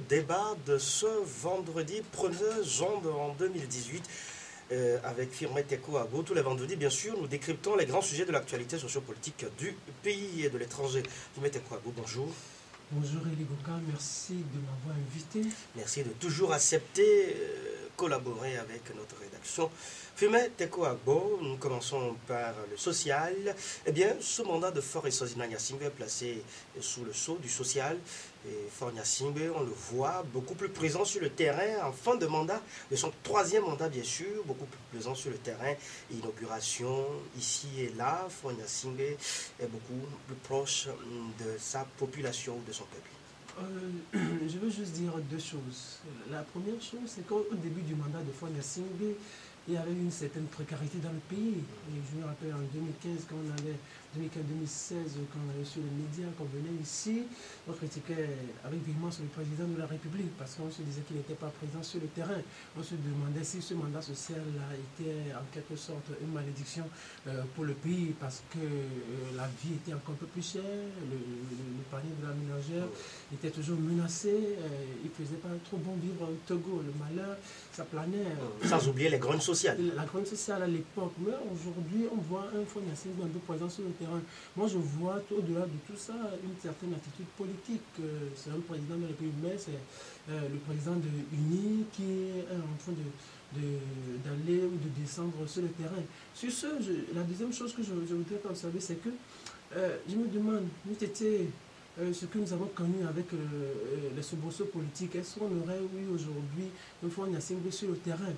Débat de ce vendredi 1er janvier en 2018 avec Firmet Teko Agbo. Tous les vendredis, bien sûr, nous décryptons les grands sujets de l'actualité sociopolitique du pays et de l'étranger. Firmet Teko Agbo, bonjour. Bonjour Elie Goka, merci de m'avoir invité. Merci de toujours accepter, collaborer avec notre rédaction. Firmet Teko Agbo, nous commençons par le social. Eh bien, ce mandat de Faure Eswazina Gnassingbé est placé sous le sceau du social. Et Faure Gnassingbé, on le voit, beaucoup plus présent sur le terrain en fin de mandat, de son troisième mandat bien sûr, beaucoup plus présent sur le terrain, inauguration ici et là. Faure Gnassingbé est beaucoup plus proche de sa population, de son peuple. Je veux juste dire deux choses. La première chose, c'est qu'au début du mandat de Faure Gnassingbé, il y avait une certaine précarité dans le pays. Et je me rappelle en 2015, quand on allait, 2015-2016, quand on allait sur les médias, quand on venait ici, on critiquait avec véhémence le président de la République parce qu'on se disait qu'il n'était pas présent sur le terrain. On se demandait si ce mandat social-là était en quelque sorte une malédiction pour le pays parce que la vie était encore un peu plus chère, le panier de la ménagère était toujours menacé, il ne faisait pas trop bon vivre au Togo, le malheur, ça planait. Sans oublier les grandes sociales. La grande sociale à l'époque, mais aujourd'hui on voit un Faure Gnassingbé un peu présent sur le terrain. Moi je vois au-delà de tout ça une certaine attitude politique. C'est un président de la République, mais c'est le président de UNI qui est en train d'aller ou de descendre sur le terrain. Sur ce, la deuxième chose que je voudrais observer, c'est que je me demande, ce que nous avons connu avec les soubresauts politiques, est-ce qu'on aurait eu aujourd'hui un Faure Gnassingbé sur le terrain?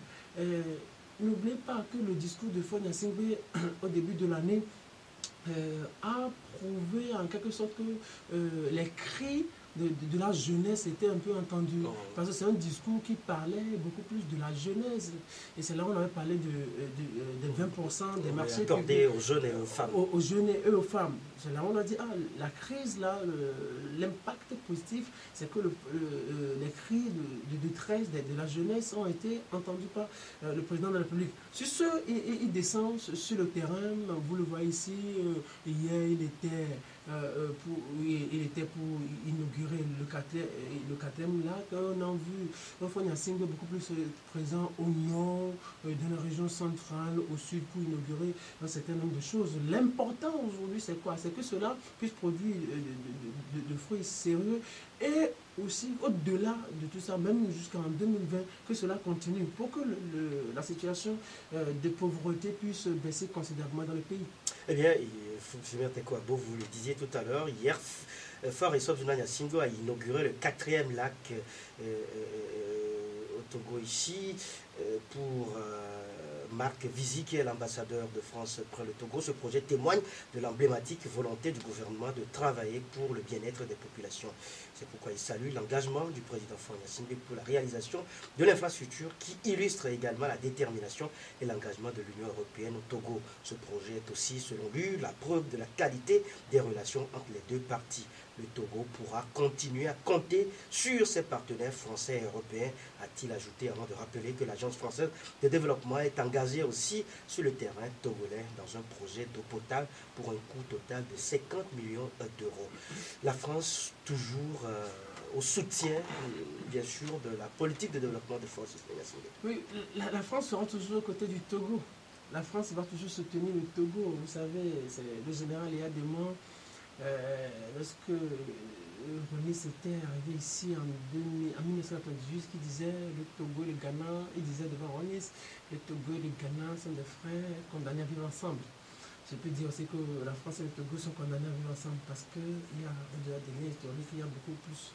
N'oubliez pas que le discours de Faure Gnassingbé au début de l'année a prouvé en quelque sorte que les cris de la jeunesse étaient un peu entendus. Parce que c'est un discours qui parlait beaucoup plus de la jeunesse. Et c'est là où on avait parlé des 20% des marchés accordés aux jeunes et aux femmes. Aux jeunes et aux femmes. C'est là où on a dit, la crise, là, l'impact positif, c'est que les cris de détresse de la jeunesse ont été entendus par le président de la République. Sur ce, il descend sur le terrain. Vous le voyez ici. Hier, il était pour inaugurer le quatrième lac. On a vu Faure Gnassingbé beaucoup plus présent au nord, dans la région centrale, au sud, pour inaugurer un certain nombre de choses. L'important aujourd'hui, c'est quoi? C'est que cela puisse produire de fruits sérieux et aussi, au-delà de tout ça, même jusqu'en 2020, que cela continue pour que la situation de pauvreté puisse baisser considérablement dans le pays. Eh bien, Firmet Teko Agbo, vous le disiez tout à l'heure, hier, Faure Eswazina Gnassingbé a inauguré le quatrième lac au Togo ici pour Marc Vizy, qui est l'ambassadeur de France près le Togo. Ce projet témoigne de l'emblématique volonté du gouvernement de travailler pour le bien-être des populations. C'est pourquoi il salue l'engagement du président Faure Gnassingbé pour la réalisation de l'infrastructure qui illustre également la détermination et l'engagement de l'Union européenne au Togo. Ce projet est aussi, selon lui, la preuve de la qualité des relations entre les deux parties. Le Togo pourra continuer à compter sur ses partenaires français et européens, a-t-il ajouté avant de rappeler que l'Agence française de développement est engagée aussi sur le terrain togolais dans un projet d'eau potable pour un coût total de 50 millions d'euros. La France, toujours au soutien, bien sûr, de la politique de développement de Faure Gnassingbé. Oui, la France sera toujours aux côtés du Togo. La France va toujours soutenir le Togo. Vous savez, c'est le général Léa Demont. Lorsque René s'était arrivé ici en 1998, qui disait le Togo et le Ghana, il disait devant René, le Togo et le Ghana sont des frères condamnés à vivre ensemble. Je peux dire aussi que la France et le Togo sont condamnés à vivre ensemble parce qu'il y a, au-delà des liens historiques, il y a beaucoup plus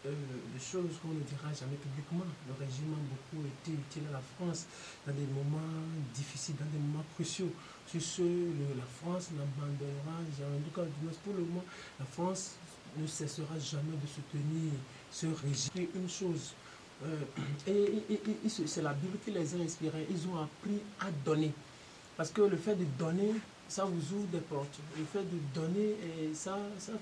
de choses qu'on ne dira jamais publiquement. Le régime a beaucoup été utile à la France dans des moments difficiles, dans des moments cruciaux. Sur ce, la France n'abandonnera jamais. En tout cas, pour le moment, la France ne cessera jamais de soutenir ce régime. Une chose, c'est la Bible qui les a inspirés. Ils ont appris à donner. Parce que le fait de donner, ça vous ouvre des portes. Le fait de donner, et ça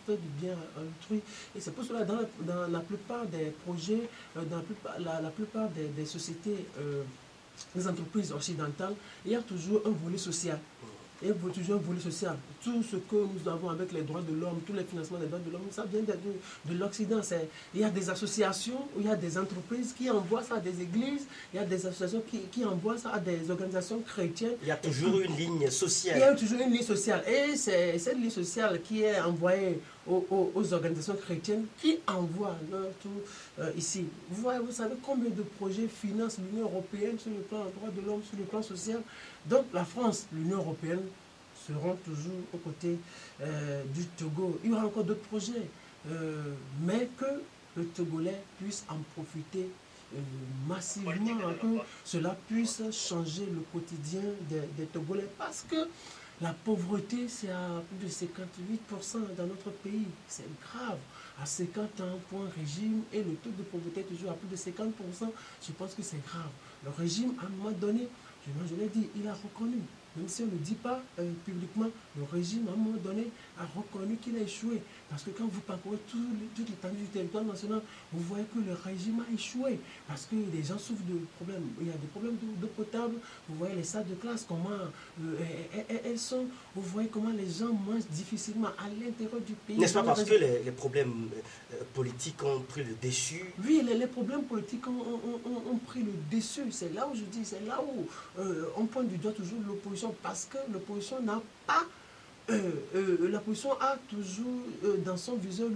fait du bien à autrui. Et c'est pour cela, dans la plupart des projets, dans la plupart des sociétés, des entreprises occidentales, il y a toujours un volet social. et toujours un volet social. Tout ce que nous avons avec les droits de l'homme, tous les financements des droits de l'homme, ça vient de l'Occident. Il y a des associations, il y a des entreprises qui envoient ça à des églises, il y a des associations qui envoient ça à des organisations chrétiennes. Il y a toujours une ligne sociale. Il y a toujours une ligne sociale. Et c'est cette ligne sociale qui est envoyée aux organisations chrétiennes qui envoient tout ici. Vous savez combien de projets finance l'Union européenne sur le plan des droits de l'homme, sur le plan social. Donc la France, l'Union européenne seront toujours aux côtés du Togo. Il y aura encore d'autres projets, mais que le Togolais puisse en profiter massivement, que cela puisse changer le quotidien des Togolais, parce que la pauvreté, c'est à plus de 58% dans notre pays. C'est grave. À 50 ans pour un régime, et le taux de pauvreté est toujours à plus de 50%, je pense que c'est grave. Le régime, à un moment donné, je l'ai dit, il a reconnu. Même si on ne dit pas publiquement, le régime, à un moment donné, a reconnu qu'il a échoué. Parce que quand vous parcourez toute l'étendue du territoire national, vous voyez que le régime a échoué. Parce que les gens souffrent de problèmes. Il y a des problèmes d'eau potable. Vous voyez les salles de classe, comment elles sont. Vous voyez comment les gens mangent difficilement à l'intérieur du pays. N'est-ce pas parce que les problèmes politiques ont pris le dessus? Oui, les problèmes politiques ont pris le dessus. C'est là où je dis, c'est là où on pointe du doigt toujours l'opposition. Parce que l'opposition n'a pas... l'opposition a toujours dans son viseur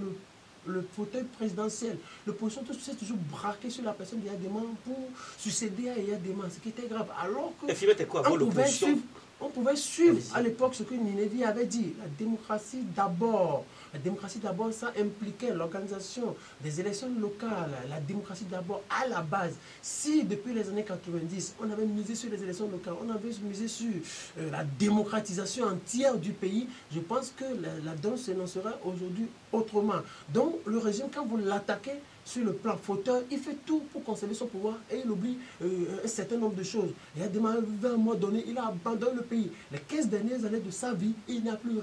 le fauteuil présidentiel. L'opposition s'est toujours braquée sur la personne d'Yadema pour succéder à Yadema, ce qui était grave. Alors que quoi, on pouvait suivre à l'époque ce que Ninedi avait dit, la démocratie d'abord. La démocratie d'abord, ça impliquait l'organisation des élections locales, la démocratie d'abord à la base. Si depuis les années 90, on avait misé sur les élections locales, on avait misé sur la démocratisation entière du pays, je pense que la donne s'énoncera aujourd'hui autrement. Donc le régime, quand vous l'attaquez sur le plan fauteur, il fait tout pour conserver son pouvoir et il oublie un certain nombre de choses. Il a demandé à un moment donné, il a abandonné le pays. Les 15 dernières années de sa vie, il n'a plus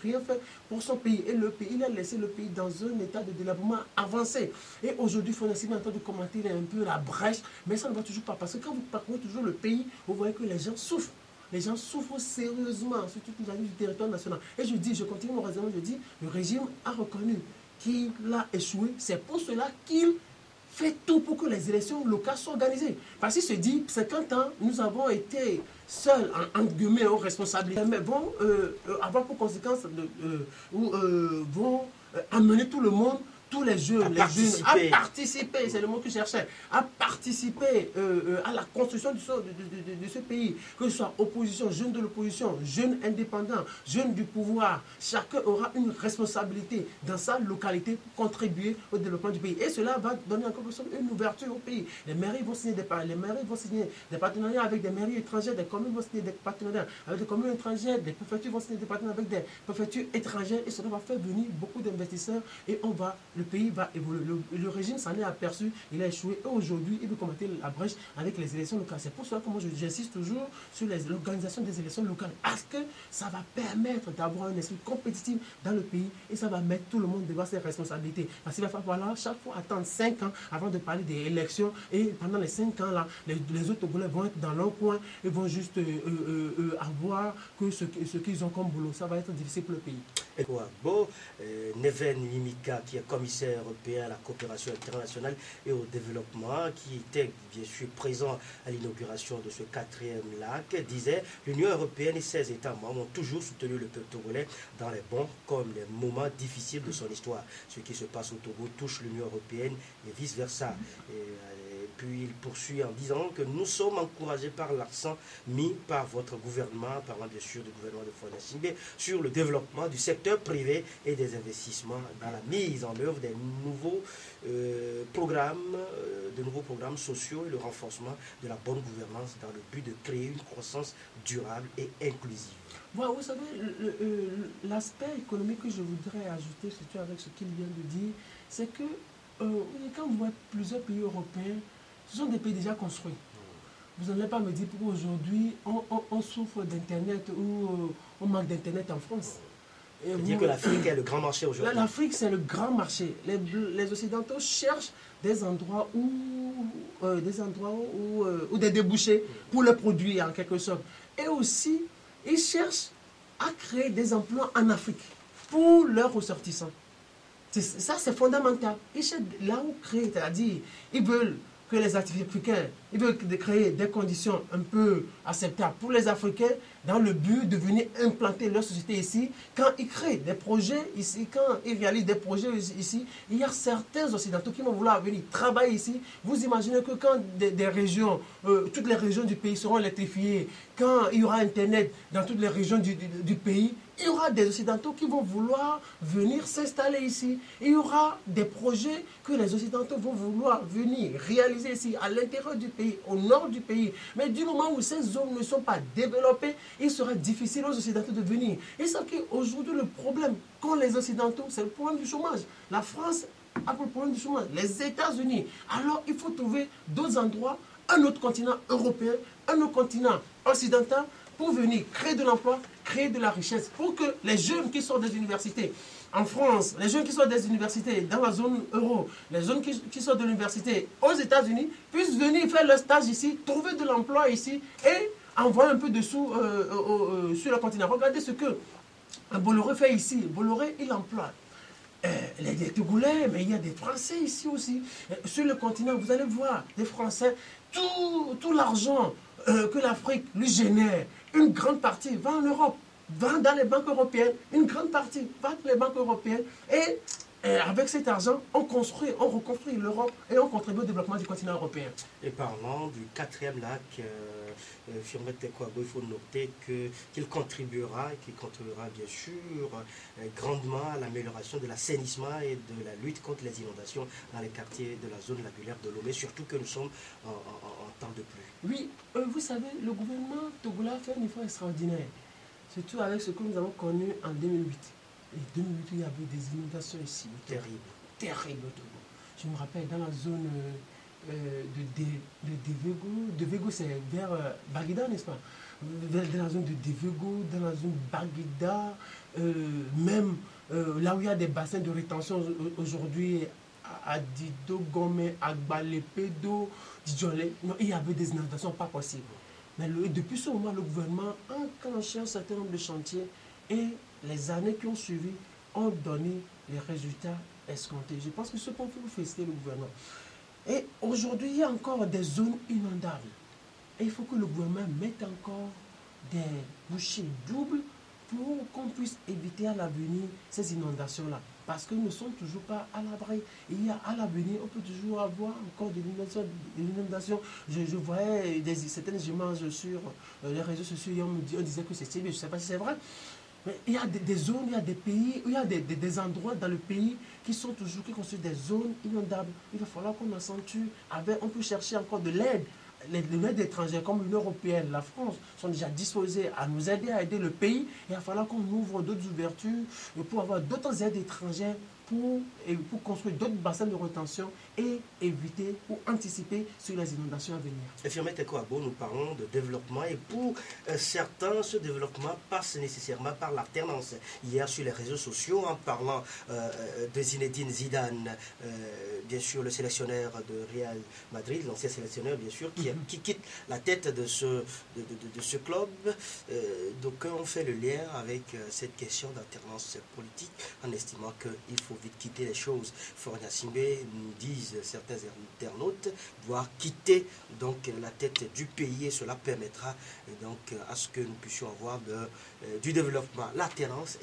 rien fait pour son pays. Et le pays, il a laissé le pays dans un état de délabrement avancé. Et aujourd'hui, Fonassi est en train de commenter un peu la brèche, mais ça ne va toujours pas. Parce que quand vous parcourez toujours le pays, vous voyez que les gens souffrent. Les gens souffrent sérieusement sur toute la ligne du territoire national. Et je continue mon raisonnement, je dis, le régime a reconnu qu'il a échoué. C'est pour cela qu'il fait tout pour que les élections locales soient organisées. Parce qu'il se dit, 50 ans, nous avons été seuls, entre guillemets, aux responsabilités, mais vont avoir pour conséquence, vont amener tout le monde, tous les jeunes, à participer, c'est le mot que je cherchais, à participer à la construction de ce pays, que ce soit opposition, jeunes de l'opposition, jeunes indépendants, jeunes du pouvoir, chacun aura une responsabilité dans sa localité pour contribuer au développement du pays. Et cela va donner encore une ouverture au pays. Les mairies vont signer des partenariats avec des mairies étrangères, des communes vont signer des partenariats avec des communes étrangères, des préfectures vont signer des partenariats avec des préfectures étrangères, et cela va faire venir beaucoup d'investisseurs et le pays va évoluer. Le régime s'en est aperçu, il a échoué et aujourd'hui il veut commenter la brèche avec les élections locales. C'est pour cela que moi j'insiste toujours sur l'organisation des élections locales, parce que ça va permettre d'avoir un esprit compétitif dans le pays et ça va mettre tout le monde devant ses responsabilités. Parce qu'il va falloir chaque fois attendre 5 ans avant de parler des élections, et pendant les 5 ans là, les autres Togolais vont être dans leur coin et vont juste avoir que ce qu'ils ont comme boulot. Ça va être difficile pour le pays. Et Beau, Neven Mimika, qui est commissaire européen à la coopération internationale et au développement, qui était bien sûr présent à l'inauguration de ce 4e lac, disait: l'Union européenne et ses États membres ont toujours soutenu le peuple togolais dans les bons comme les moments difficiles de son histoire. Ce qui se passe au Togo touche l'Union européenne et vice-versa. Et puis il poursuit en disant que nous sommes encouragés par l'accent mis par votre gouvernement, parlant bien sûr du gouvernement de Fonassi, sur le développement du secteur privé et des investissements dans la mise en œuvre des nouveaux programmes sociaux et le renforcement de la bonne gouvernance dans le but de créer une croissance durable et inclusive. Vous savez, l'aspect économique que je voudrais ajouter, surtout avec ce qu'il vient de dire, c'est que quand vous voyez plusieurs pays européens, ce sont des pays déjà construits. Vous n'allez pas me dire qu'aujourd'hui, on souffre d'Internet ou on manque d'Internet en France. Et dire que l'Afrique est le grand marché aujourd'hui. L'Afrique, c'est le grand marché. Les Occidentaux cherchent des endroits où des débouchés pour le produire en quelque sorte. Et aussi, ils cherchent à créer des emplois en Afrique pour leurs ressortissants. Ça, c'est fondamental. Ils cherchent là où créer, c'est-à-dire, ils veulent que les Africains, ils veulent créer des conditions un peu acceptables pour les Africains dans le but de venir implanter leur société ici. Quand ils créent des projets ici, quand ils réalisent des projets ici, il y a certains Occidentaux qui vont vouloir venir travailler ici. Vous imaginez que quand des régions, toutes les régions du pays seront électrifiées, quand il y aura Internet dans toutes les régions du pays, il y aura des Occidentaux qui vont vouloir venir s'installer ici. Il y aura des projets que les Occidentaux vont vouloir venir réaliser ici, à l'intérieur du pays, au nord du pays. Mais du moment où ces zones ne sont pas développées, il sera difficile aux Occidentaux de venir. Et c'est qu'aujourd'hui, le problème qu'ont les Occidentaux, c'est le problème du chômage. La France a le problème du chômage. Les États-Unis. Alors, il faut trouver d'autres endroits, un autre continent européen, un autre continent occidental, pour venir créer de l'emploi, créer de la richesse, pour que les jeunes qui sortent des universités en France, les jeunes qui sortent des universités dans la zone euro, les jeunes qui sortent de l'université aux États-Unis, puissent venir faire leur stage ici, trouver de l'emploi ici et envoyer un peu de sous sur le continent. Regardez ce que Bolloré fait ici. Bolloré, il emploie les Togolais, mais il y a des Français ici aussi. Sur le continent, vous allez voir des Français, tout l'argent que l'Afrique lui génère, une grande partie va en Europe, va dans les banques européennes, une grande partie va dans les banques européennes, et avec cet argent, on reconstruit l'Europe et on contribue au développement du continent européen. Et parlant du quatrième lac, Firmet Tekwabo, il faut noter qu'il contribuera bien sûr grandement à l'amélioration de l'assainissement et de la lutte contre les inondations dans les quartiers de la zone labulaire de Lomé, surtout que nous sommes en temps de pluie. Oui, vous savez, le gouvernement togolais a fait un effort extraordinaire, surtout avec ce que nous avons connu en 2008. En 2008, il y avait des inondations ici. Terrible. Terrible au Togo. Je me rappelle, dans la zone de Devego, c'est vers Baguida, n'est-ce pas? Dans la zone de Devego, dans la zone Baguida, même là où il y a des bassins de rétention aujourd'hui, à Dido, Gomé, Agbalepedo, Djolé, il y avait des inondations pas possibles. Mais depuis ce moment, le gouvernement a enclenché un certain nombre de chantiers et les années qui ont suivi ont donné les résultats escomptés. Je pense que ce qu'on peut féliciter le gouvernement. Et aujourd'hui, il y a encore des zones inondables. Et il faut que le gouvernement mette encore des bouchées doubles pour qu'on puisse éviter à l'avenir ces inondations-là. Parce que nous ne sommes toujours pas à l'abri. Il y a à l'avenir, on peut toujours avoir encore des inondations. Je voyais certaines images sur les réseaux sociaux et on disait que c'est sérieux. Je ne sais pas si c'est vrai. Mais il y a des zones, il y a des pays, il y a des endroits dans le pays qui constituent des zones inondables. Il va falloir qu'on accentue. On peut chercher encore de l'aide. Les étrangers comme l'Union européenne, la France, sont déjà disposés à nous aider, à aider le pays. Il va falloir qu'on ouvre d'autres ouvertures pour avoir d'autres aides étrangères pour construire d'autres bassins de rétention et éviter ou anticiper sur les inondations à venir. Et Firmet Tekwabo, nous parlons de développement et pour certains, ce développement passe nécessairement par l'alternance. Hier, sur les réseaux sociaux, en parlant de Zinedine Zidane, bien sûr le sélectionneur de Real Madrid, l'ancien sélectionneur bien sûr, qui quitte la tête de ce club, donc on fait le lien avec cette question d'alternance politique en estimant qu'il faut vite quitter les choses. Fornia Simbe, nous disent certains internautes, doit quitter donc la tête du pays et cela permettra donc à ce que nous puissions avoir du développement. L'alternance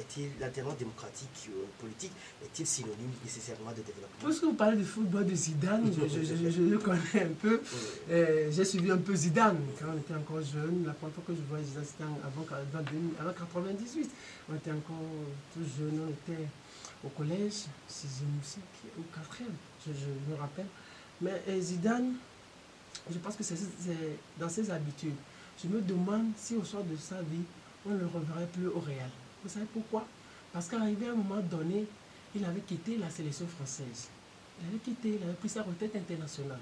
démocratique politique est-il synonyme nécessairement de développement? Puisque vous parlez du football de Zidane, je le connais un peu. J'ai suivi un peu Zidane quand on était encore jeune. La première fois que je voyais Zidane, c'était avant 98. On était encore tout jeune, on était au collège, 6e ou 4e, je me rappelle. Mais Zidane, je pense que c'est dans ses habitudes. Je me demande si au soir de sa vie, on ne le reverrait plus au Real. Vous savez pourquoi? Parce qu'arrivé à un moment donné, il avait quitté la sélection française. Il avait pris sa retraite internationale.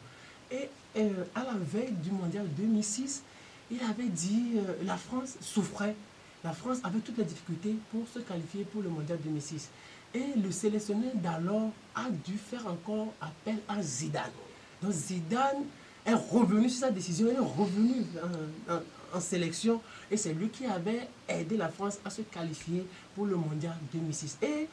Et à la veille du mondial 2006, il avait dit que la France souffrait. La France avait toutes les difficultés pour se qualifier pour le mondial 2006. Et le sélectionneur d'alors a dû faire encore appel à Zidane. Donc Zidane est revenu sur sa décision, il est revenu en sélection et c'est lui qui avait aidé la France à se qualifier pour le mondial 2006. Et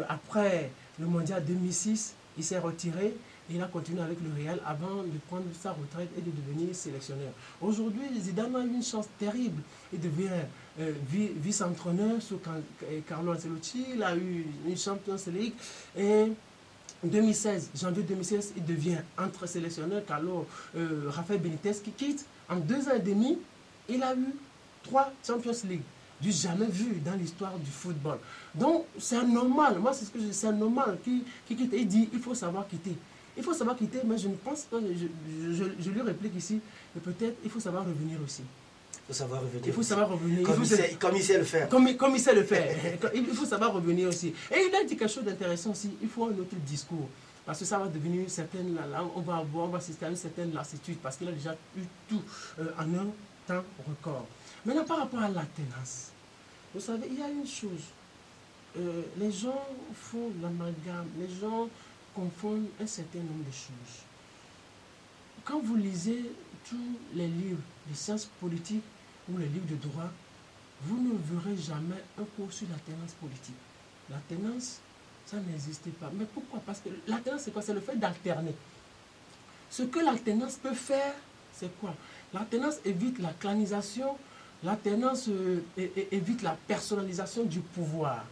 après le mondial 2006, il s'est retiré et il a continué avec le Real avant de prendre sa retraite et de devenir sélectionneur. Aujourd'hui, Zidane a eu une chance terrible. Il devient vice-entraîneur sous Carlo Ancelotti. Il a eu une Champions League et en 2016, janvier 2016, il devient entre-sélectionneur. Rafael Benitez qui quitte. En 2 ans et demi, il a eu 3 Champions League. Du jamais vu dans l'histoire du football. Donc, c'est normal. Moi, c'est ce que je dis. C'est normal qu'il quitte. Il dit il faut savoir quitter. Il faut savoir quitter, mais je ne pense pas. Je lui réplique ici. Et peut-être il faut savoir revenir aussi. Il faut savoir revenir. Il faut savoir revenir. Comme il sait le faire. Comme il sait le faire. Il faut savoir revenir aussi. Et il a dit quelque chose d'intéressant aussi. Il faut un autre discours. Parce que ça va devenir une certaine. On va assister à une certaine lassitude. Parce qu'il a déjà eu tout en un temps record. Maintenant, par rapport à l'alternance, vous savez, il y a une chose. Les gens font l'amalgame. Les gens confondent un certain nombre de choses. Quand vous lisez tous les livres de sciences politiques ou les livres de droit, vous ne verrez jamais un cours sur l'alternance politique. L'alternance, ça n'existe pas. Mais pourquoi? Parce que l'alternance, c'est quoi? C'est le fait d'alterner. Ce que l'alternance peut faire, c'est quoi? L'alternance évite la clanisation, l'alternance évite la personnalisation du pouvoir.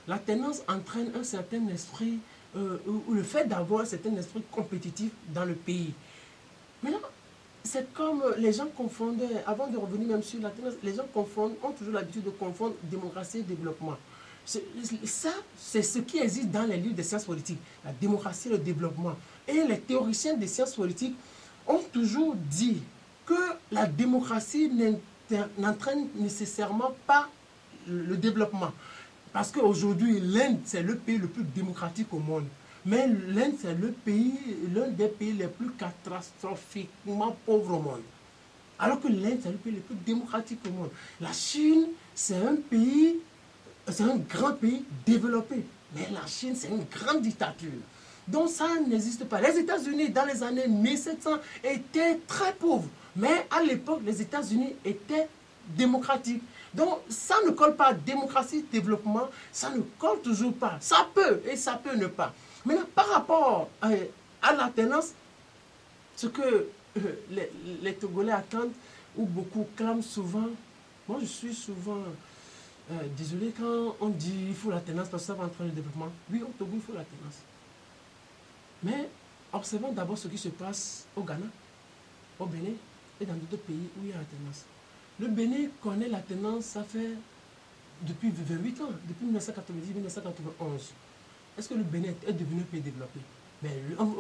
L'alternance entraîne un certain esprit, ou le fait d'avoir un certain esprit compétitif dans le pays. Maintenant, c'est comme les gens confondent, avant de revenir même sur l'alternance, les gens confondent, ont toujours l'habitude de confondre démocratie et développement. Ça, c'est ce qui existe dans les livres de sciences politiques, la démocratie et le développement. Et les théoriciens des sciences politiques ont toujours dit que la démocratie n'entraîne nécessairement pas le développement. Parce qu'aujourd'hui, l'Inde, c'est le pays le plus démocratique au monde. Mais l'Inde, c'est l'un des pays les plus catastrophiquement pauvres au monde. Alors que l'Inde, c'est le pays le plus démocratique au monde. La Chine, c'est un grand pays développé. Mais la Chine, c'est une grande dictature. Donc ça n'existe pas. Les États-Unis, dans les années 1700, étaient très pauvres. Mais à l'époque, les États-Unis étaient démocratiques. Donc ça ne colle pas à démocratie, développement, ça ne colle toujours pas. Ça peut et ça peut ne pas. Maintenant, par rapport à l'alternance, ce que les Togolais attendent, ou beaucoup clament souvent, moi je suis souvent désolé quand on dit il faut l'alternance parce que ça va entraîner le développement. Oui, au Togo, il faut l'alternance. Mais observons d'abord ce qui se passe au Ghana, au Bénin et dans d'autres pays où il y a l'alternance. Le Bénin connaît l'alternance, ça fait depuis 28 ans, depuis 1990-1991. Est-ce que le Bénin est devenu un pays développé? Mais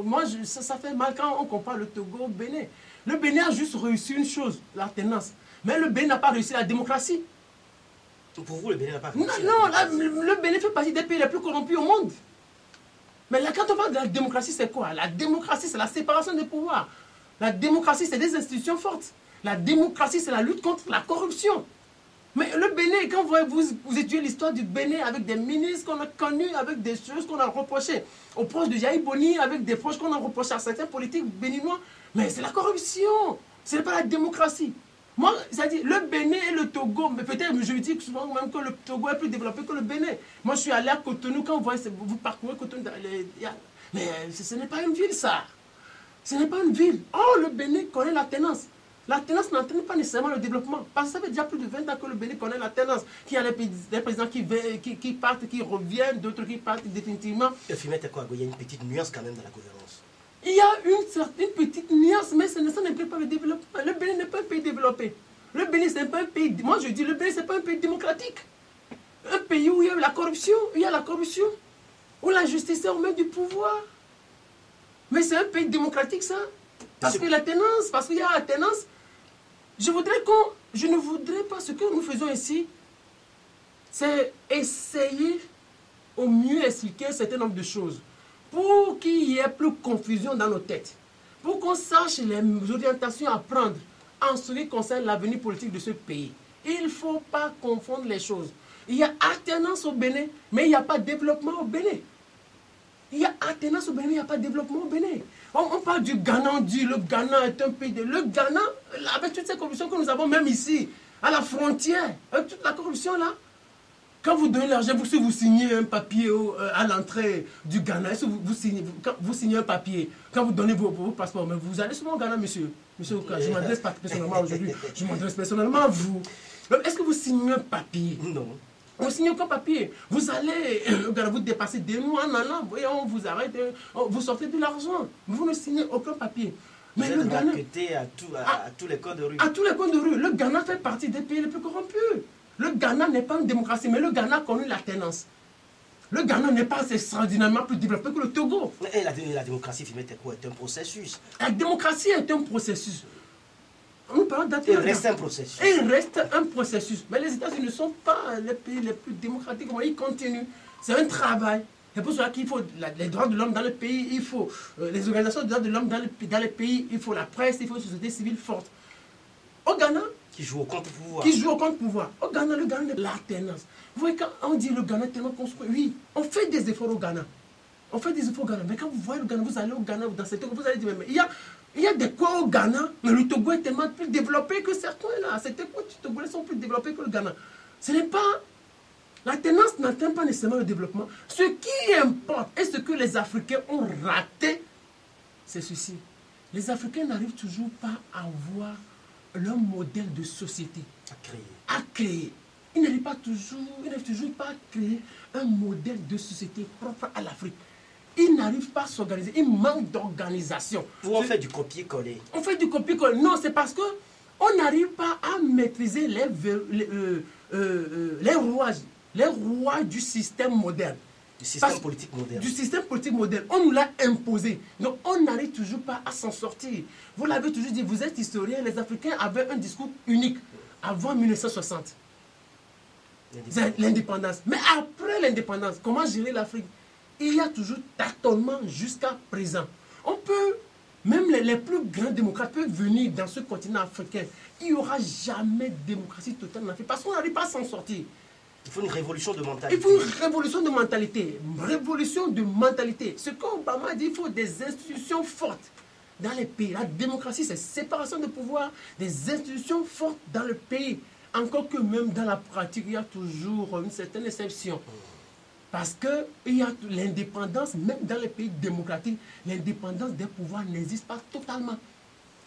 moi, ça fait mal quand on compare le Togo au Bénin. Le Bénin a juste réussi une chose, l'alternance. Mais le Bénin n'a pas réussi la démocratie. Pour vous, le Bénin n'a pas réussi? Non, le Bénin fait partie des pays les plus corrompus au monde. Mais là, quand on parle de la démocratie, c'est quoi? La démocratie, c'est la séparation des pouvoirs. La démocratie, c'est des institutions fortes. La démocratie, c'est la lutte contre la corruption. Mais le Bénin, quand vous étudiez l'histoire du Bénin avec des ministres qu'on a connus, avec des choses qu'on a reprochées aux proches de Yahi Boni, avec des proches qu'on a reprochés à certains politiques béninois, mais c'est la corruption, ce n'est pas la démocratie. Moi, c'est-à-dire, le Bénin et le Togo, mais peut-être je dis souvent même que le Togo est plus développé que le Bénin. Moi, je suis allé à Cotonou, quand vous parcourez Cotonou, mais ce n'est pas une ville, ça. Ce n'est pas une ville. Oh, le Bénin connaît la tenance. La tenance n'entraîne pas nécessairement le développement. Parce que ça fait déjà plus de 20 ans que le Bénin connaît la tenance. Qu'il y a des présidents qui partent, qui reviennent, d'autres qui partent définitivement. Le Fimette, quoi? Il y a une petite nuance quand même dans la gouvernance. Il y a une petite nuance, mais ça n'implique pas le développement. Le Bénin n'est pas un pays développé. Le Bénin, c'est pas un pays. Moi, je dis, le Bénin, c'est pas un pays démocratique. Un pays où il y a la corruption, où la justice est aux mains du pouvoir. Mais c'est un pays démocratique, ça. Parce que la tenance, parce qu'il y a la tenance. Je ne voudrais pas, ce que nous faisons ici, c'est essayer au mieux expliquer un certain nombre de choses pour qu'il y ait plus confusion dans nos têtes, pour qu'on sache les orientations à prendre en ce qui concerne l'avenir politique de ce pays. Il ne faut pas confondre les choses. Il y a alternance au Bénin, mais il n'y a pas de développement au Bénin. Il y a alternance au Bénin, il n'y a pas de développement au Bénin. On parle du Ghana, on dit le Ghana est un pays de... Le Ghana, avec toutes ces corruptions que nous avons même ici, à la frontière, avec toute la corruption là, quand vous donnez l'argent, si vous signez un papier à l'entrée du Ghana, est-ce que vous signez un papier, quand vous donnez vos passeports, mais vous allez souvent au Ghana, monsieur. Monsieur, je m'adresse pas personnellement aujourd'hui, je m'adresse personnellement à vous. Est-ce que vous signez un papier? Non. On signe aucun papier. Vous allez au Ghana, vous dépassez des mois en allant, on vous arrête, vous sortez de l'argent. Vous ne signez aucun papier. Mais le Ghana à tous les coins de rue. À tous les coins de rue. Le Ghana fait partie des pays les plus corrompus. Le Ghana n'est pas une démocratie, mais le Ghana a connu l'alternance. Le Ghana n'est pas extraordinairement plus développé que le Togo. Et la démocratie, est un processus. La démocratie est un processus. Nous parlons d'alternance. Il reste un processus. Il reste un processus. Mais les États-Unis ne sont pas les pays les plus démocratiques. Ils continuent. C'est un travail. C'est pour cela qu'il faut les droits de l'homme dans le pays, il faut les organisations des droits de l'homme dans les pays, il faut la presse, il faut une société civile forte. Au Ghana, qui joue au contre-pouvoir. Au Ghana, le Ghana, l'alternance. Vous voyez, quand on dit le Ghana est tellement construit, oui, on fait des efforts au Ghana. On fait des efforts au Ghana. Mais quand vous voyez le Ghana, vous allez au Ghana, dans cette vous allez dire, mais il y a des coins au Ghana, mais le Togo est tellement plus développé que certains là. Certains coins du Togo sont plus développés que le Ghana. Ce n'est pas... L'alternance n'atteint pas nécessairement le développement. Ce qui importe et ce que les Africains ont raté, c'est ceci. Les Africains n'arrivent toujours pas à avoir leur modèle de société. À créer. Ils n'arrivent toujours pas à créer un modèle de société propre à l'Afrique. Ils n'arrivent pas à s'organiser. Ils manquent d'organisation. On fait du copier-coller. On fait du copier-coller. Non, c'est parce que on n'arrive pas à maîtriser les rouages du système moderne. Du système politique moderne. Du système politique moderne. On nous l'a imposé. Donc on n'arrive toujours pas à s'en sortir. Vous l'avez toujours dit, vous êtes historien, les Africains avaient un discours unique avant 1960. L'indépendance. Mais après l'indépendance, comment gérer l'Afrique? Il y a toujours tâtonnement jusqu'à présent. On peut, même les plus grands démocrates peuvent venir dans ce continent africain. Il n'y aura jamais de démocratie totale en Afrique parce qu'on n'arrive pas à s'en sortir. Il faut une révolution de mentalité. Il faut une révolution de mentalité. Révolution de mentalité. Ce qu'Obama dit, il faut des institutions fortes dans les pays. La démocratie, c'est séparation de pouvoir, des institutions fortes dans le pays. Encore que même dans la pratique, il y a toujours une certaine exception. Parce qu'il y a l'indépendance, même dans les pays démocratiques, l'indépendance des pouvoirs n'existe pas totalement.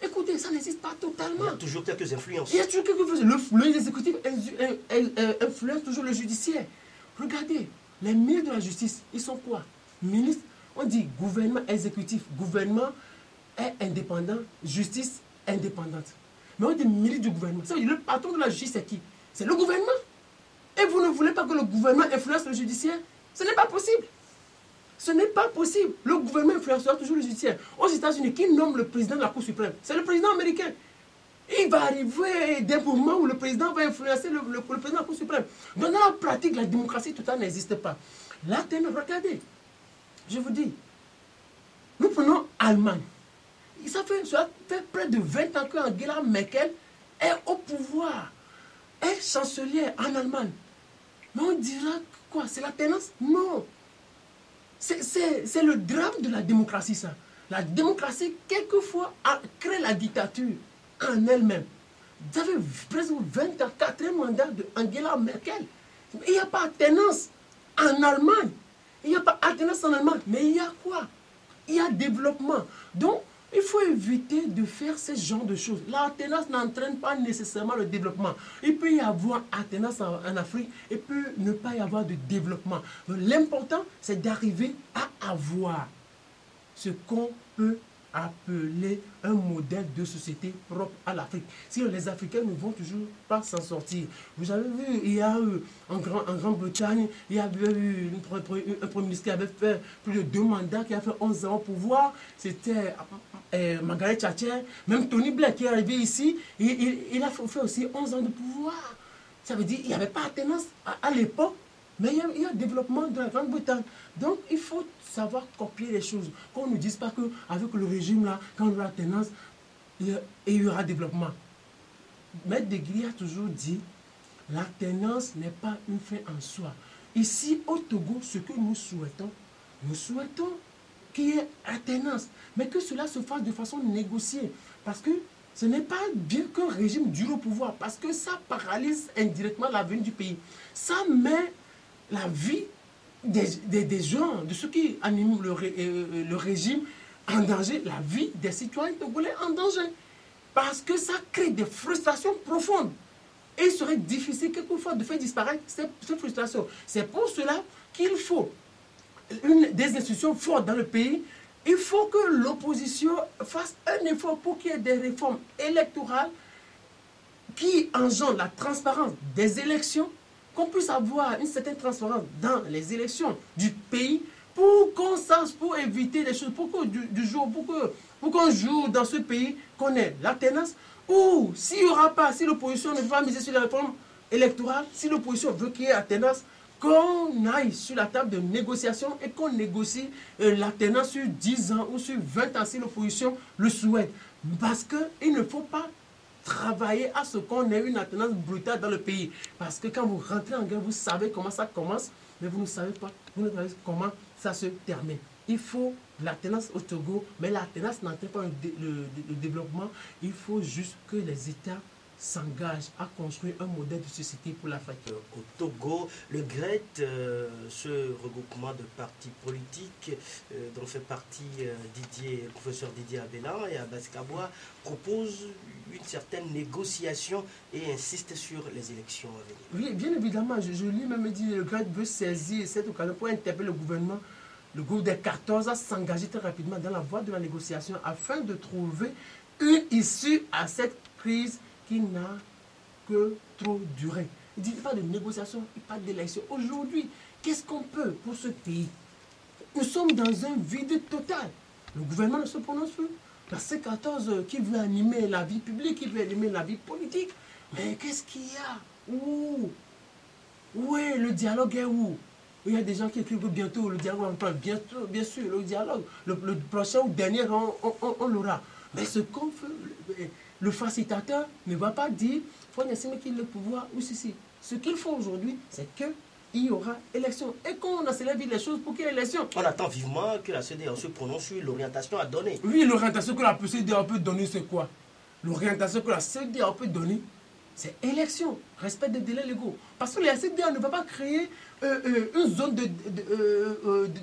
Écoutez, ça n'existe pas totalement. Il y a toujours quelques influences. Il y a toujours quelques influences. L'exécutif influence toujours le judiciaire. Regardez, les ministres de la justice, ils sont quoi? Ministres, on dit gouvernement exécutif, gouvernement est indépendant, justice indépendante. Mais on dit ministre du gouvernement. Ça veut dire le patron de la justice, c'est qui? C'est le gouvernement. Et vous ne voulez pas que le gouvernement influence le judiciaire? Ce n'est pas possible. Ce n'est pas possible. Le gouvernement influencera toujours le judiciaire. Aux États-Unis, qui nomme le président de la Cour suprême? C'est le président américain. Il va arriver des moments où le président va influencer le président de la Cour suprême. Donc dans la pratique, la démocratie totale n'existe pas. Là, regardez, je vous dis, nous prenons Allemagne. Ça fait près de 20 ans qu'Angela Merkel est au pouvoir, est chancelière en Allemagne. Mais on dira quoi? C'est la tendance? Non. C'est le drame de la démocratie, ça. La démocratie, quelquefois, crée la dictature en elle-même. Vous avez presque 24e mandat d'Angela Merkel. Il n'y a pas alternance en Allemagne. Il n'y a pas alternance en Allemagne. Mais il y a quoi? Il y a développement. Donc, il faut éviter de faire ce genre de choses. L'alternance n'entraîne pas nécessairement le développement. Il peut y avoir alternance en Afrique et peut ne pas y avoir de développement. L'important, c'est d'arriver à avoir ce qu'on peut appeler un modèle de société propre à l'Afrique. Sinon, les Africains ne vont toujours pas s'en sortir. Vous avez vu, il y a eu en Grande-Bretagne, il y avait eu un premier ministre qui avait fait plus de 2 mandats, qui a fait 11 ans au pouvoir. C'était Margaret Thatcher. Même Tony Blair qui est arrivé ici, il a fait aussi 11 ans de pouvoir. Ça veut dire qu'il n'y avait pas alternance à l'époque. Mais il y a un développement de la Grande-Bretagne. Donc, il faut savoir copier les choses. Qu'on ne dise pas qu'avec le régime, là, quand on aura alternance, il y aura développement. Maître Deguiry a toujours dit, l'alternance n'est pas une fin en soi. Ici, au Togo, ce que nous souhaitons, nous souhaitons qu'il y ait alternance, mais que cela se fasse de façon négociée. Parce que ce n'est pas bien qu'un régime dure au pouvoir, parce que ça paralyse indirectement l'avenir du pays. Ça met la vie des gens, de ceux qui animent le régime en danger, la vie des citoyens togolais en danger. Parce que ça crée des frustrations profondes. Et il serait difficile quelquefois de faire disparaître ces frustrations. C'est pour cela qu'il faut des institutions fortes dans le pays. Il faut que l'opposition fasse un effort pour qu'il y ait des réformes électorales qui engendrent la transparence des élections, qu'on puisse avoir une certaine transparence dans les élections du pays pour qu'on sache, pour éviter des choses, pour que pour qu'un jour dans ce pays qu'on ait l'alternance, ou s'il n'y aura pas, si l'opposition ne veut pas miser sur la réforme électorale, si l'opposition veut qu'il y ait alternance, qu'on aille sur la table de négociation et qu'on négocie l'alternance sur 10 ans ou sur 20 ans si l'opposition le souhaite. Parce qu'il ne faut pas travailler à ce qu'on ait une alternance brutale dans le pays. Parce que quand vous rentrez en guerre, vous savez comment ça commence, mais vous ne savez pas comment ça se termine. Il faut l'alternance au Togo, mais l'alternance n'entraîne pas le développement. Il faut juste que les États s'engagent à construire un modèle de société pour l'Afrique. Au Togo, le GRET, ce regroupement de partis politiques dont fait partie le professeur Didier Abelan et Abbas Kaboua, propose une certaine négociation et insiste sur les élections à venir. Oui, bien évidemment, je lis même dit le GRET veut saisir cette occasion pour interpeller le gouvernement, le groupe des 14 à s'engager très rapidement dans la voie de la négociation afin de trouver une issue à cette crise qui n'a que trop duré. Il dit pas de négociation, pas d'élection. Aujourd'hui, qu'est-ce qu'on peut pour ce pays? Nous sommes dans un vide total. Le gouvernement ne se prononce plus. La C14 qui veut animer la vie publique, qui veut animer la vie politique. Mais qu'est-ce qu'il y a? Où est le dialogue est où? Il y a des gens qui écrivent que bientôt le dialogue va prendre. Bientôt, bien sûr, le dialogue, le prochain ou dernier, on l'aura. Mais ce qu'on fait, le facilitateur ne va pas dire faut estimer qu'il a le pouvoir ou ceci. Ce qu'il faut aujourd'hui, c'est qu'il y aura élection. Et qu'on accélère vite les choses pour qu'il y ait élection. On attend vivement que la CEDEAO se prononce sur l'orientation à donner. Oui, l'orientation que la CEDEAO peut donner, c'est quoi? L'orientation que la CEDEAO peut donner, c'est élection, respect des délais légaux. Parce que la CEDEAO ne va pas créer une zone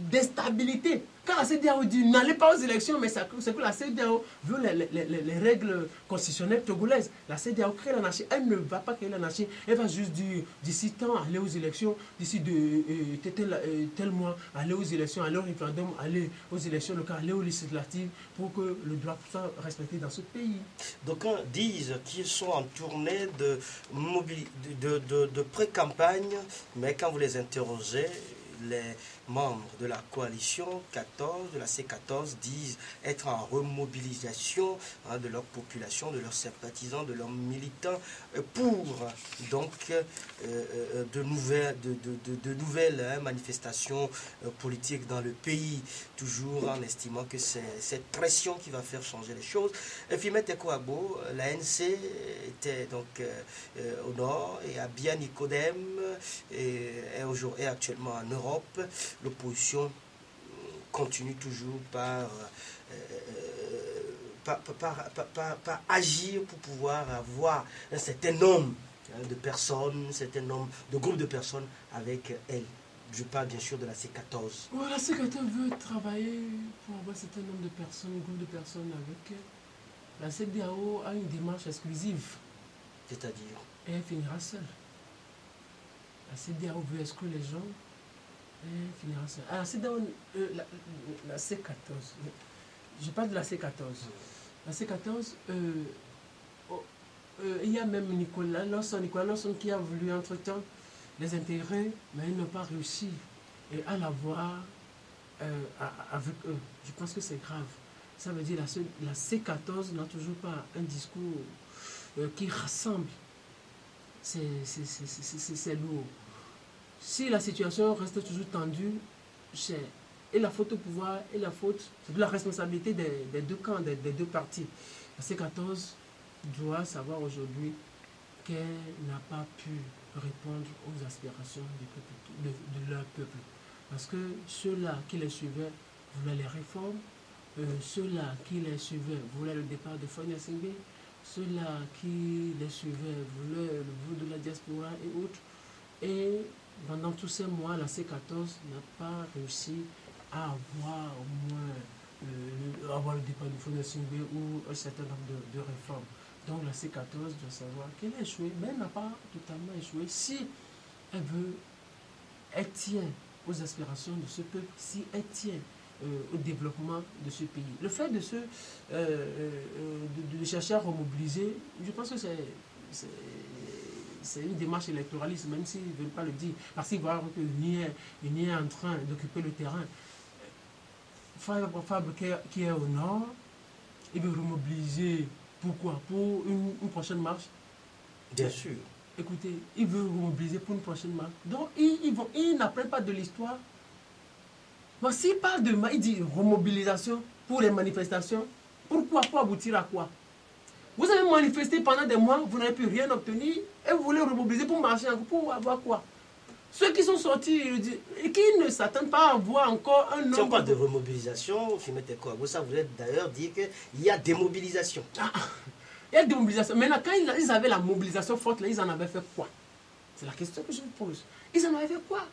d'instabilité. Quand la CEDEAO dit n'allez pas aux élections, mais c'est que la CEDEAO veut les règles constitutionnelles togolaises. La CEDEAO crée l'anarchie. Elle ne va pas créer l'anarchie. Elle va juste dire d'ici tant aller aux élections, d'ici tel mois, aller aux élections, aller au référendum, aller aux élections locales, aller aux législatives pour que le droit soit respecté dans ce pays. D'aucuns disent qu'ils sont en tournée de pré-campagne, mais quand vous les interrogez, les membres de la coalition 14, de la C14, disent être en remobilisation de leur population, de leurs sympathisants, de leurs militants, pour donc de nouvelles manifestations politiques dans le pays, toujours en estimant que c'est cette pression qui va faire changer les choses. Fimet Ekoabo, l'ANC était donc au nord et à Bia Nicodème et est actuellement en Europe. L'opposition continue toujours par agir pour pouvoir avoir un certain nombre de personnes, un certain nombre de groupes de personnes avec elle. Je parle bien sûr de la C14. Ouais, la C14 veut travailler pour avoir un certain nombre de personnes, un groupe de personnes avec elle. La CEDEAO a une démarche exclusive. C'est-à-dire? Et elle finira seule. La CEDEAO veut exclure les gens. Et finira seule. Ah, la CEDEAO, la C14. Je parle de la C14. La C14, il y a même Nicolas Lawson qui a voulu entre-temps les intégrer, mais ils n'ont pas réussi à l'avoir avec eux. Je pense que c'est grave. Ça veut dire que la C14 n'a toujours pas un discours qui rassemble. C'est lourd. Si la situation reste toujours tendue, et la faute au pouvoir et la faute, c'est de la responsabilité des deux camps, des deux partis. La C14 doit savoir aujourd'hui qu'elle n'a pas pu répondre aux aspirations du peuple, de leur peuple. Parce que ceux-là qui les suivaient voulaient les réformes, ceux-là qui les suivaient voulaient le départ de Fonia Singbe, ceux-là qui les suivaient voulaient le bout de la diaspora et autres. Et pendant tous ces mois, la C14 n'a pas réussi à avoir au moins avoir le départ de Fonia Singbe ou un certain nombre de réformes. Donc la C14 doit savoir qu'elle a échoué, mais elle n'a pas totalement échoué. Si elle veut, elle tient aux aspirations de ce peuple, si elle tient au développement de ce pays. Le fait de chercher à remobiliser, je pense que c'est une démarche électoraliste, même s'ils ne veulent pas le dire, parce qu'ils voient qu'Uni est en train d'occuper le terrain. Fabre qui est au nord, il veut remobiliser. Pourquoi? Pour une prochaine marche? Bien sûr. Écoutez, il veut remobiliser pour une prochaine marche. Donc, ils n'apprennent pas de l'histoire. Bon, s'il parle il dit remobilisation pour les manifestations, pourquoi? Pour aboutir à quoi? Vous avez manifesté pendant des mois, vous n'avez pu rien obtenir, et vous voulez remobiliser pour marcher, pour avoir quoi? Ceux qui sont sortis et qui ne s'attendent pas à voir encore un nombre... Si on parle de remobilisation, ça voulait d'ailleurs dire qu'il y a démobilisation. Il y a démobilisation. Maintenant, quand ils avaient la mobilisation forte, là, ils en avaient fait quoi? C'est la question que je vous pose. Ils en avaient fait quoi?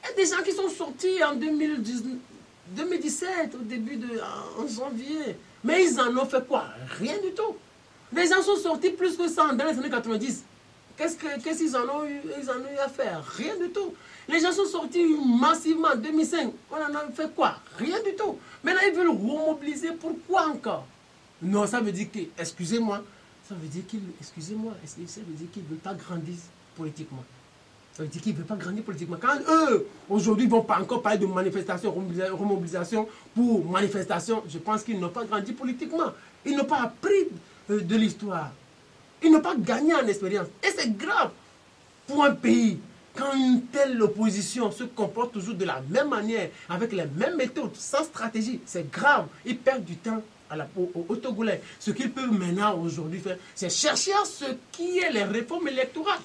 Il y a des gens qui sont sortis en 2017, au début en janvier. Mais ils en ont fait quoi? Rien du tout. Les gens sont sortis plus que ça dans les années 90. Qu'est-ce qu'ils en ont eu à faire? Rien du tout. Les gens sont sortis massivement en 2005. On en a fait quoi? Rien du tout. Maintenant, ils veulent remobiliser. Pourquoi encore? Non, ça veut dire que, excusez-moi, ça veut dire qu'ils ne veulent pas grandir politiquement. Ça veut dire qu'ils ne veulent pas grandir politiquement. Quand eux, aujourd'hui, ne vont pas encore parler de manifestation, remobilisation pour manifestation, je pense qu'ils n'ont pas grandi politiquement. Ils n'ont pas appris de l'histoire. Ils n'ont pas gagné en expérience. Et c'est grave pour un pays. Quand une telle opposition se comporte toujours de la même manière, avec les mêmes méthodes, sans stratégie, c'est grave. Ils perdent du temps aux Togolais. Ce qu'ils peuvent maintenant, aujourd'hui, faire, c'est chercher à ce qui est les réformes électorales.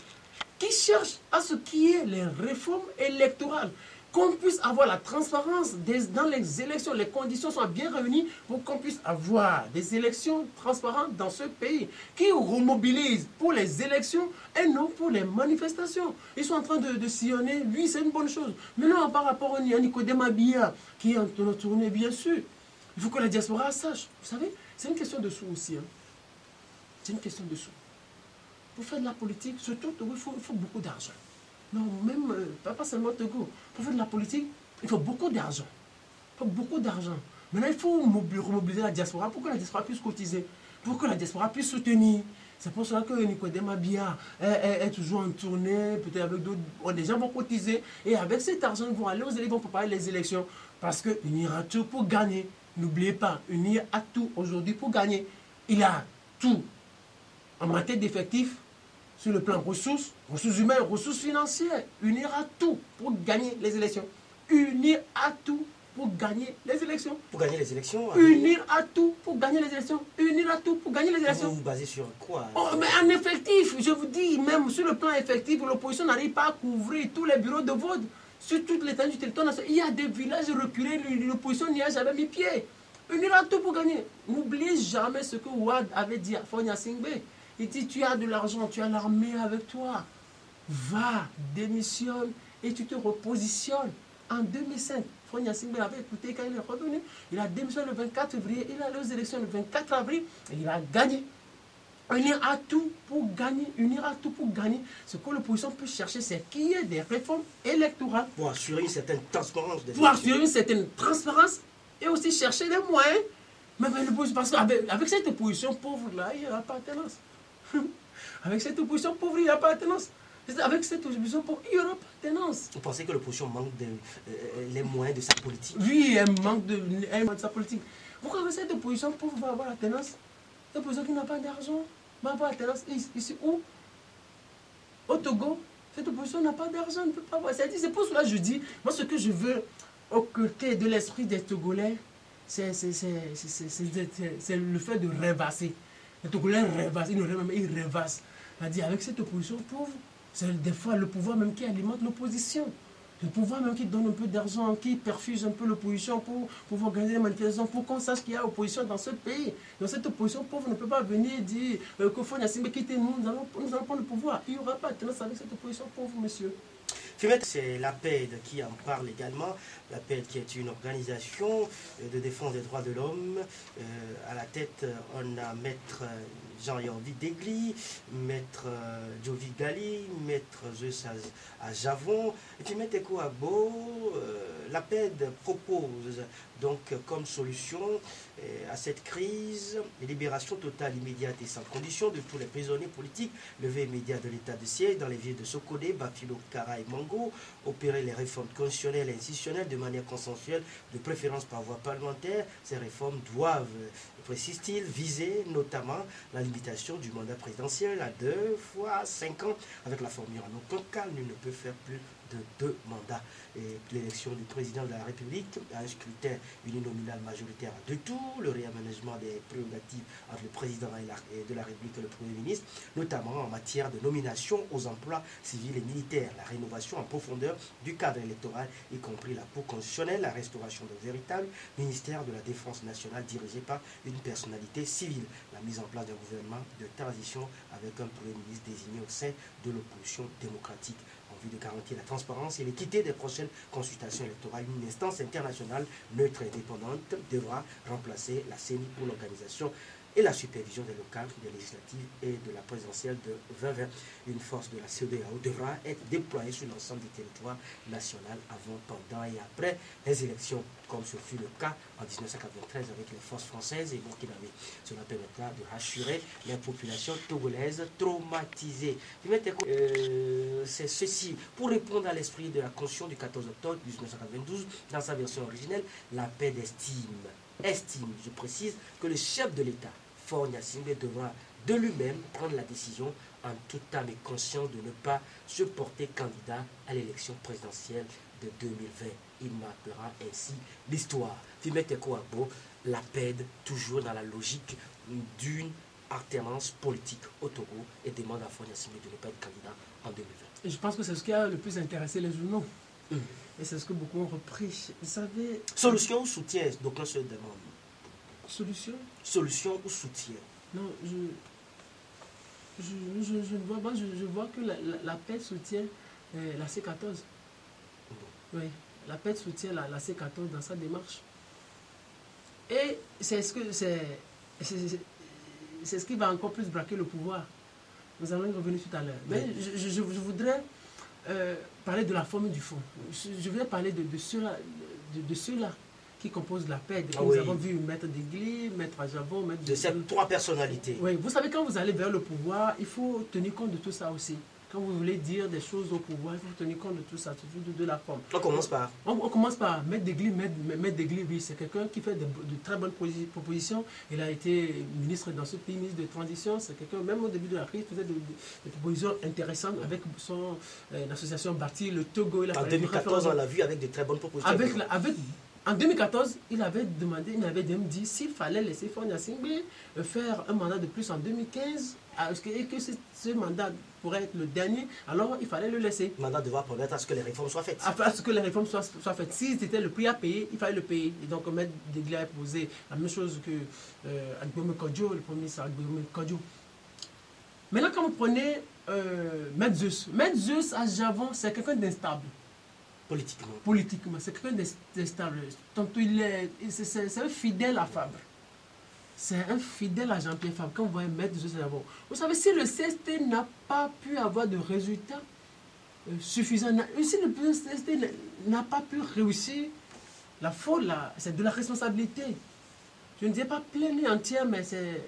Qui cherchent à ce qui est les réformes électorales. Qu'on puisse avoir la transparence dans les élections. Les conditions sont bien réunies pour qu'on puisse avoir des élections transparentes dans ce pays. Qui remobilisent pour les élections et non pour les manifestations. Ils sont en train de sillonner. Oui, c'est une bonne chose. Maintenant, par rapport à Nicodème Abia, qui est en tournée, bien sûr, il faut que la diaspora sache. Vous savez, c'est une question de sous aussi. Hein. C'est une question de sous. Pour faire de la politique, surtout, il faut beaucoup d'argent. Non, même, pas seulement Togo. Pour faire de la politique, il faut beaucoup d'argent. Il faut beaucoup d'argent. Maintenant, il faut remobiliser la diaspora pour que la diaspora puisse cotiser, pour que la diaspora puisse soutenir. C'est pour cela que Nicodème Abia est toujours en tournée, peut-être avec d'autres. Des gens vont cotiser et avec cet argent, ils vont aller aux élections, ils vont préparer les élections. Parce qu'il y aura tout pour gagner. N'oubliez pas, UNIR a tout aujourd'hui pour gagner. Il a tout en matière d'effectifs, sur le plan ressources humaines, ressources financières. UNIR a tout pour gagner les élections. UNIR a tout pour gagner les élections. Pour gagner les élections UNIR a tout pour gagner les élections. UNIR a tout pour gagner les élections. Vous vous basez sur quoi? Mais en effectif, je vous dis, même sur le plan effectif, l'opposition n'arrive pas à couvrir tous les bureaux de vote. Sur toute l'étendue du territoire national, il y a des villages reculés, l'opposition n'y a jamais mis pied. UNIR a tout pour gagner. N'oubliez jamais ce que Ouad avait dit à Fonia Singbe. Il dit, tu as de l'argent, tu as l'armée avec toi. Va, démissionne et tu te repositionnes. En 2005, Fonia Singbe avait écouté quand il est revenu. Il a démissionné le 24 février, il est allé aux élections le 24 avril et il a gagné. UNIR a tout pour gagner. UNIR a tout pour gagner. Ce que l'opposition peut chercher, c'est qu'il y ait des réformes électorales. Pour assurer une certaine transparence. Pour assurer une certaine transparence et aussi chercher des moyens. Mais parce qu'avec cette opposition pauvre-là, il n'y aura pas alternance. Avec cette opposition pauvre, il n'y a pas alternance. Avec cette opposition pauvre, il n'y aura pas alternance. Vous pensez que l'opposition manque les moyens de sa politique? Oui, elle manque de sa politique. Pourquoi avec cette opposition pauvre va avoir alternance? Cette opposition qui n'a pas d'argent va avoir alternance. Ici où? Au Togo, cette opposition n'a pas d'argent, ne peut pas avoir. C'est pour cela que je dis, moi ce que je veux occulter de l'esprit des Togolais, c'est le fait de rêvasser. Les Togolais rêvassent, ils ne rêvent même, ils rêvassent. C'est-à-dire avec cette opposition pauvre, c'est des fois le pouvoir même qui alimente l'opposition. Le pouvoir même qui donne un peu d'argent, qui perfuse un peu l'opposition pour pouvoir organiser les manifestations, pour qu'on sache qu'il y a opposition dans ce pays. Dans cette opposition pauvre ne peut pas venir dire que Faure Gnassingbé quittez-nous, nous allons prendre le pouvoir. Il n'y aura pas de tenance avec cette opposition pauvre, monsieur. C'est l'APED qui en parle également. L'APED qui est une organisation de défense des droits de l'homme. À la tête, on a maître Jean-Yordi Degli, maître Jovi Gali, maître Zeus à Javon, et puis maître Eko Agbo. L'APED propose donc comme solution à cette crise, libération totale, immédiate et sans condition de tous les prisonniers politiques, levée immédiate de l'état de siège dans les villes de Sokodé, Bafilo, Kara et Mango, opérer les réformes constitutionnelles et institutionnelles de manière consensuelle, de préférence par voie parlementaire. Ces réformes doivent, précise-t-il, viser notamment la limitation du mandat présidentiel à 2 fois 5 ans, avec la formule en aucun cas, nul ne peut faire plus de 2 mandats. Et l'élection du président de la République à un scrutin uninominal majoritaire à 2 tours, le réaménagement des prérogatives entre le président de la République et le Premier ministre, notamment en matière de nomination aux emplois civils et militaires, la rénovation en profondeur du cadre électoral, y compris la Cour constitutionnelle, la restauration d'un véritable ministère de la Défense nationale dirigé par une personnalité civile, la mise en place d'un gouvernement de transition avec un Premier ministre désigné au sein de l'opposition démocratique. En vue de garantir la transparence et l'équité des prochaines consultations électorales, une instance internationale neutre et indépendante devra remplacer la CENI pour l'organisation et la supervision des locales, des législatives et de la présidentielle de 2020. Une force de la CEDEAO devra être déployée sur l'ensemble du territoire national avant, pendant et après les élections, comme ce fut le cas en 1993 avec les forces françaises et burkinabé. Cela permettra de rassurer les populations togolaises traumatisées. C'est ceci. Pour répondre à l'esprit de la Constitution du 14 octobre 1992, dans sa version originelle, la paix estime, je précise, que le chef de l'État, Faure Gnassingbé, devra de lui-même prendre la décision en toute âme et conscient de ne pas se porter candidat à l'élection présidentielle de 2020. Il marquera ainsi l'histoire. Fimet Eko Agbo, la PED, toujours dans la logique d'une alternance politique au Togo, et demande à Faure Gnassingbé de ne pas être candidat en 2020. Et je pense que c'est ce qui a le plus intéressé les journaux. Et c'est ce que beaucoup ont repris. Vous savez... Solution ou soutien, donc on se demande. Solution? Solution ou soutien? Non, je vois, moi, je vois que la paix soutient la C14. Oui, la paix soutient la C14 dans sa démarche. Et c'est ce qui va encore plus braquer le pouvoir. Nous allons y revenir tout à l'heure. Mais je voudrais parler de la forme et du fond. Je voudrais parler de ceux-là qui composent la paix. Nous avons vu Maître Degli, Maître Ajavon, Maître... De ces 3 personnalités. Oui, vous savez, quand vous allez vers le pouvoir, il faut tenir compte de tout ça aussi. Quand vous voulez dire des choses au pouvoir, il faut tenir compte de tout ça, de la forme. On commence par... On commence par Maître Degli. Maître Degli, oui, c'est quelqu'un qui fait de très bonnes propositions. Il a été ministre dans ce pays, ministre de transition. C'est quelqu'un, même au début de la crise, faisait des propositions intéressantes avec son association Bâti, le Togo. En 2014, on l'a vu avec de très bonnes propositions. En 2014, il avait dit s'il fallait laisser Faure Gnassingbé faire un mandat de plus en 2015, et que ce mandat pourrait être le dernier, alors il fallait le laisser. Le mandat devra permettre à ce que les réformes soient faites. À ce que les réformes soient faites. Si c'était le prix à payer, il fallait le payer. Et donc, Maître Degli a posé la même chose que Agboume Kodjo, le Premier ministre Agboume Kodjo. Maintenant, quand vous prenez Maître Zeus à Javon, c'est quelqu'un d'instable. Politiquement, c'est quelqu'un d'instable. Tantôt, c'est un fidèle à Fabre. C'est un fidèle à Jean-Pierre Fabre. Quand vous voyez Maître Zeus à Javon, vous savez, si le CST n'a pas pu avoir de résultats suffisants, si le CST n'a pas pu réussir, la faute, c'est de la responsabilité. Je ne dis pas pleine et entière, mais c'est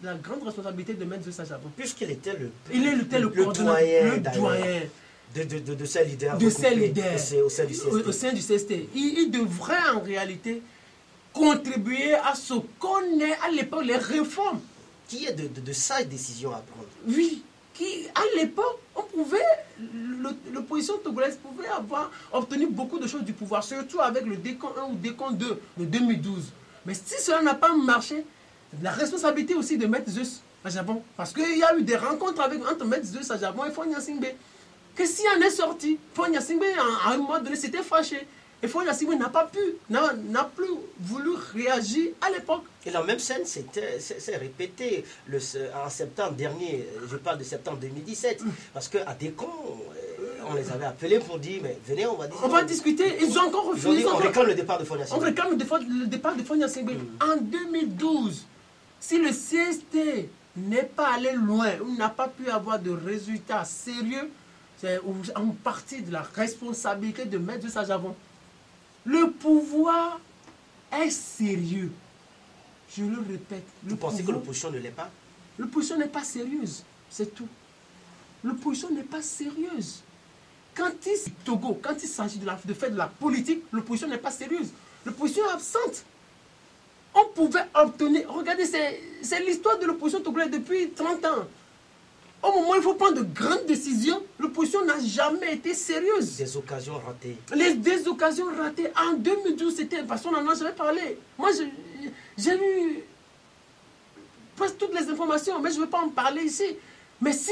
la grande responsabilité de Maître Zeus à Javon. Puisqu'il était le doyen. De ces leaders, au sein du CST. Il devrait en réalité contribuer à ce qu'on ait à l'époque les réformes. Qui est de sages décisions à prendre. Oui, à l'époque, l'opposition togolaise pouvait avoir obtenu beaucoup de choses du pouvoir, surtout avec le décon 1 ou décon 2 de 2012. Mais si cela n'a pas marché, la responsabilité aussi de Maître Zeus à Javon, parce qu'il y a eu des rencontres entre Maître Zeus à Javon et Faure Gnassingbé. que si on est sorti, Faure Gnassingbé, à un moment donné, s'était fâché. Et Faure Gnassingbé n'a plus voulu réagir à l'époque. Et la même scène s'est répétée en septembre dernier, je parle de septembre 2017, parce qu'à Descamps, on les avait appelés pour dire, mais venez, on va discuter. On va discuter, ils ont encore refusé. On réclame le départ de Faure Gnassingbé. On réclame le départ de Faure Gnassingbé. En 2012, si le CST n'est pas allé loin, ou n'a pas pu avoir de résultats sérieux, c'est en partie de la responsabilité de Maître Sajavon. Le pouvoir est sérieux. Je le répète. Vous pensez que l'opposition ne l'est pas? L'opposition n'est pas sérieuse, c'est tout. L'opposition n'est pas sérieuse. Quand il s'agit de faire de la politique, l'opposition n'est pas sérieuse. L'opposition est absente. On pouvait obtenir... Regardez, c'est l'histoire de l'opposition togolaise depuis 30 ans. Au moment où il faut prendre de grandes décisions, l'opposition n'a jamais été sérieuse. Des occasions ratées. Des occasions ratées. En 2012, c'était... Parce qu'on en a jamais parlé. Moi, j'ai eu presque toutes les informations, mais je ne vais pas en parler ici. Mais si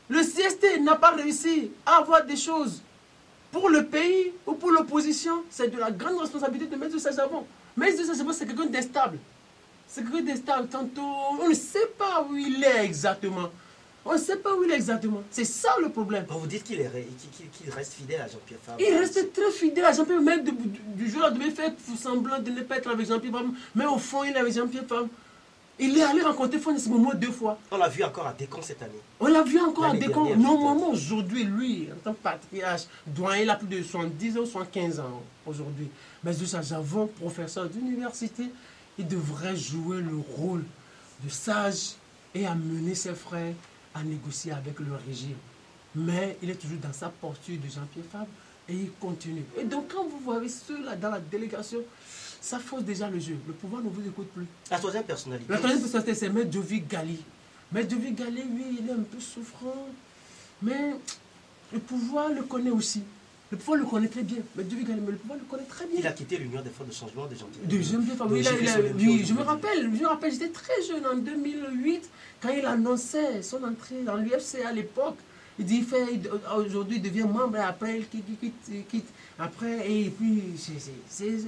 le CST n'a pas réussi à avoir des choses pour le pays ou pour l'opposition, c'est de la grande responsabilité de Maître Sajavon. Maître Sajavon, c'est quelqu'un d'instable. C'est quelqu'un d'instable. Tantôt, on ne sait pas où il est exactement. On ne sait pas où il est exactement. C'est ça le problème. Vous dites qu'il reste fidèle à Jean-Pierre Fabre. Il reste très fidèle à Jean-Pierre. Même du jour au lendemain, fait semblant de ne pas être avec Jean-Pierre Fabre. Mais au fond, il est avec Jean-Pierre Fabre. Il est allé rencontrer Faure Gnassingbé au moins 2 fois. On l'a vu encore à Descamps cette année. On l'a vu encore à Descamps. Normalement, aujourd'hui, lui, en tant que patriarche, doyen, il a plus de 70 ou 75 ans aujourd'hui. Mais de Sajavon, professeur d'université, il devrait jouer le rôle de sage et amener ses frères à négocier avec le régime. Mais il est toujours dans sa posture de Jean-Pierre Fabre et il continue. Et donc, quand vous voyez ceux-là dans la délégation, ça fausse déjà le jeu. Le pouvoir ne vous écoute plus. La troisième personnalité. La troisième personnalité, c'est Maître Jovi Gali. Maître Jovi Gali, lui, il est un peu souffrant. Mais le pouvoir le connaît aussi. Le pouvoir le connaît très bien. Maître Jovi Gali, mais le pouvoir le connaît très bien. Il a quitté l'Union des Forces de Changement de Jean-Pierre. De Jean-Pierre Fabre. Je me rappelle, j'étais très jeune en 2008, quand il annonçait son entrée dans l'UFC à l'époque. Il dit, aujourd'hui, il devient membre, et après, il quitte. Après, et puis,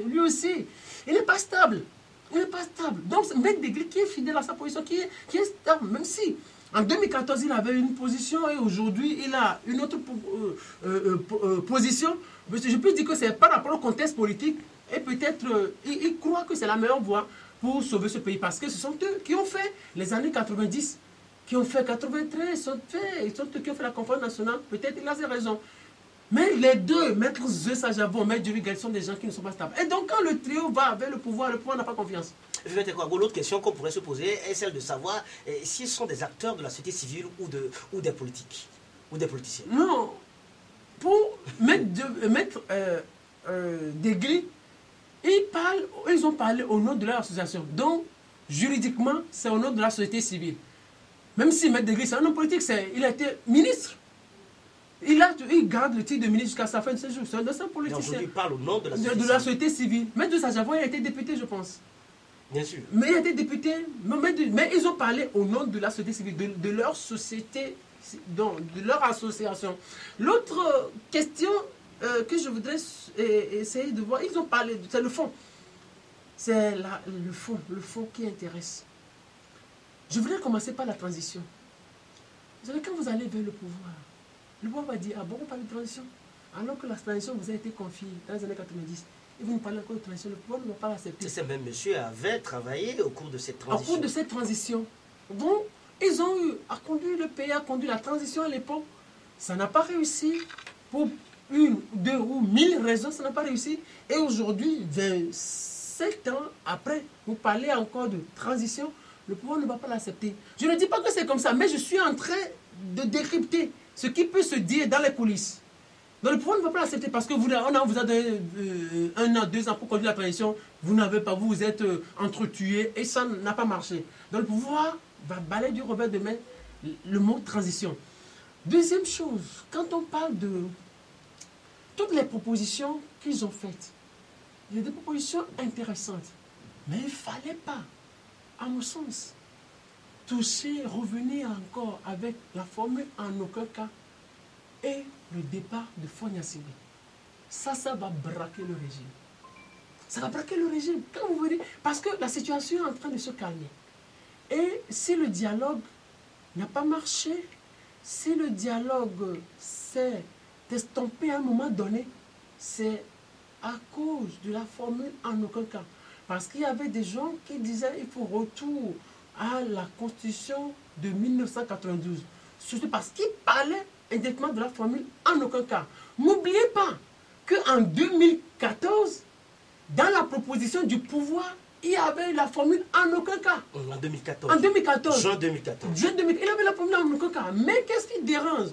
lui aussi, il n'est pas stable. Il n'est pas stable. Donc, ce mec Degli qui est fidèle à sa position, qui est stable, même si en 2014, il avait une position et aujourd'hui, il a une autre position. Je peux dire que c'est par rapport au contexte politique et peut-être, il croit que c'est la meilleure voie pour sauver ce pays parce que ce sont eux qui ont fait les années 90. Qui ont fait 93, ils sont eux qui ont fait la conférence nationale, peut-être il a ses raisons. Mais les deux, Maître Sajavon, Maître Jovi Gali, sont des gens qui ne sont pas stables. Et donc quand le trio va avec le pouvoir n'a pas confiance. L'autre question qu'on pourrait se poser est celle de savoir s'ils sont des acteurs de la société civile ou des politiques, ou des politiciens. Non. Pour Maître Degli, ils ont parlé au nom de leur association. Donc, juridiquement, c'est au nom de la société civile. Même si Maître Degli, c'est un homme politique, il a été ministre. Il garde le titre de ministre jusqu'à sa fin de ses jours. C'est un politicien. Il parle au nom de la société civile. Maître Sajavon, il a été député, je pense. Bien sûr. Mais il a été député. Mais ils ont parlé au nom de la société civile, de leur société, de leur association. L'autre question que je voudrais essayer de voir, ils ont parlé, c'est le fond. C'est le fond qui intéresse. Je voudrais commencer par la transition. Vous savez, quand vous allez vers le pouvoir va dire, ah bon, on parle de transition. Alors que la transition vous a été confiée dans les années 90. Et vous nous parlez encore de transition, le pouvoir ne va pas l'accepter. Ce même monsieur avait travaillé au cours de cette transition. Au cours de cette transition. Donc, ils ont eu à conduire le pays, à conduire la transition à l'époque. Ça n'a pas réussi. Pour 1, 2 ou 1000 raisons, ça n'a pas réussi. Et aujourd'hui, 27 ans après, vous parlez encore de transition. Le pouvoir ne va pas l'accepter. Je ne dis pas que c'est comme ça, mais je suis en train de décrypter ce qui peut se dire dans les coulisses. Donc le pouvoir ne va pas l'accepter parce que on vous a donné 1 an, 2 ans pour conduire la transition. Vous n'avez pas, vous êtes entretués et ça n'a pas marché. Donc le pouvoir va balayer du revers de main le mot transition. Deuxième chose, quand on parle de toutes les propositions qu'ils ont faites, il y a des propositions intéressantes, mais il ne fallait pas, à mon sens, revenir encore avec la formule en aucun cas. et le départ de Faure Gnassingbé. Ça va braquer le régime. Ça va braquer le régime. Quand vous voyez, parce que la situation est en train de se calmer. Et si le dialogue n'a pas marché, si le dialogue s'est estompé à un moment donné, c'est à cause de la formule en aucun cas. Parce qu'il y avait des gens qui disaient qu'il faut retour à la Constitution de 1992. Surtout parce qu'ils parlaient indirectement de la formule en aucun cas. N'oubliez pas qu'en 2014, dans la proposition du pouvoir, il y avait la formule en aucun cas. En 2014. En 2014. Juin 2014. Il avait la formule en aucun cas. Mais qu'est-ce qui dérange?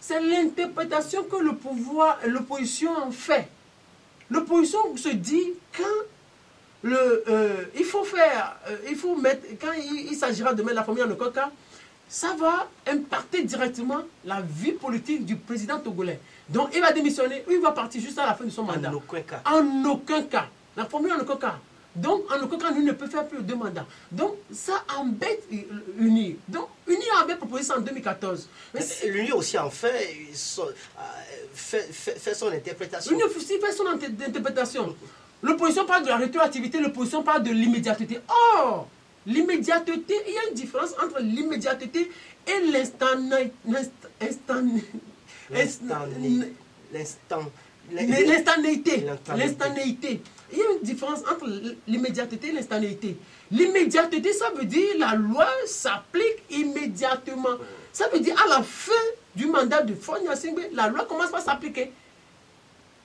C'est l'interprétation que le pouvoir et l'opposition en fait. L'opposition se dit quand il faut mettre, quand il s'agira de mettre la formule en aucun cas, ça va impacter directement la vie politique du président togolais. Donc il va démissionner ou il va partir juste à la fin de son mandat. En aucun cas. En aucun cas. La formule en aucun cas. Donc, en aucun cas, nous ne peut faire plus de deux mandats. Donc, ça embête l'UNI. Donc, l'UNI avait proposé ça en 2014. L'UNI aussi en fait son interprétation. L'UNI aussi fait son interprétation. L'opposition parle de la rétroactivité, l'opposition parle de l'immédiateté. Or, l'immédiateté, il y a une différence entre l'immédiateté et l'instantanéité. Il y a une différence entre l'immédiateté et l'instantanéité. L'immédiateté, ça veut dire la loi s'applique immédiatement. Ça veut dire à la fin du mandat de Faure Gnassingbé, la loi commence par s'appliquer.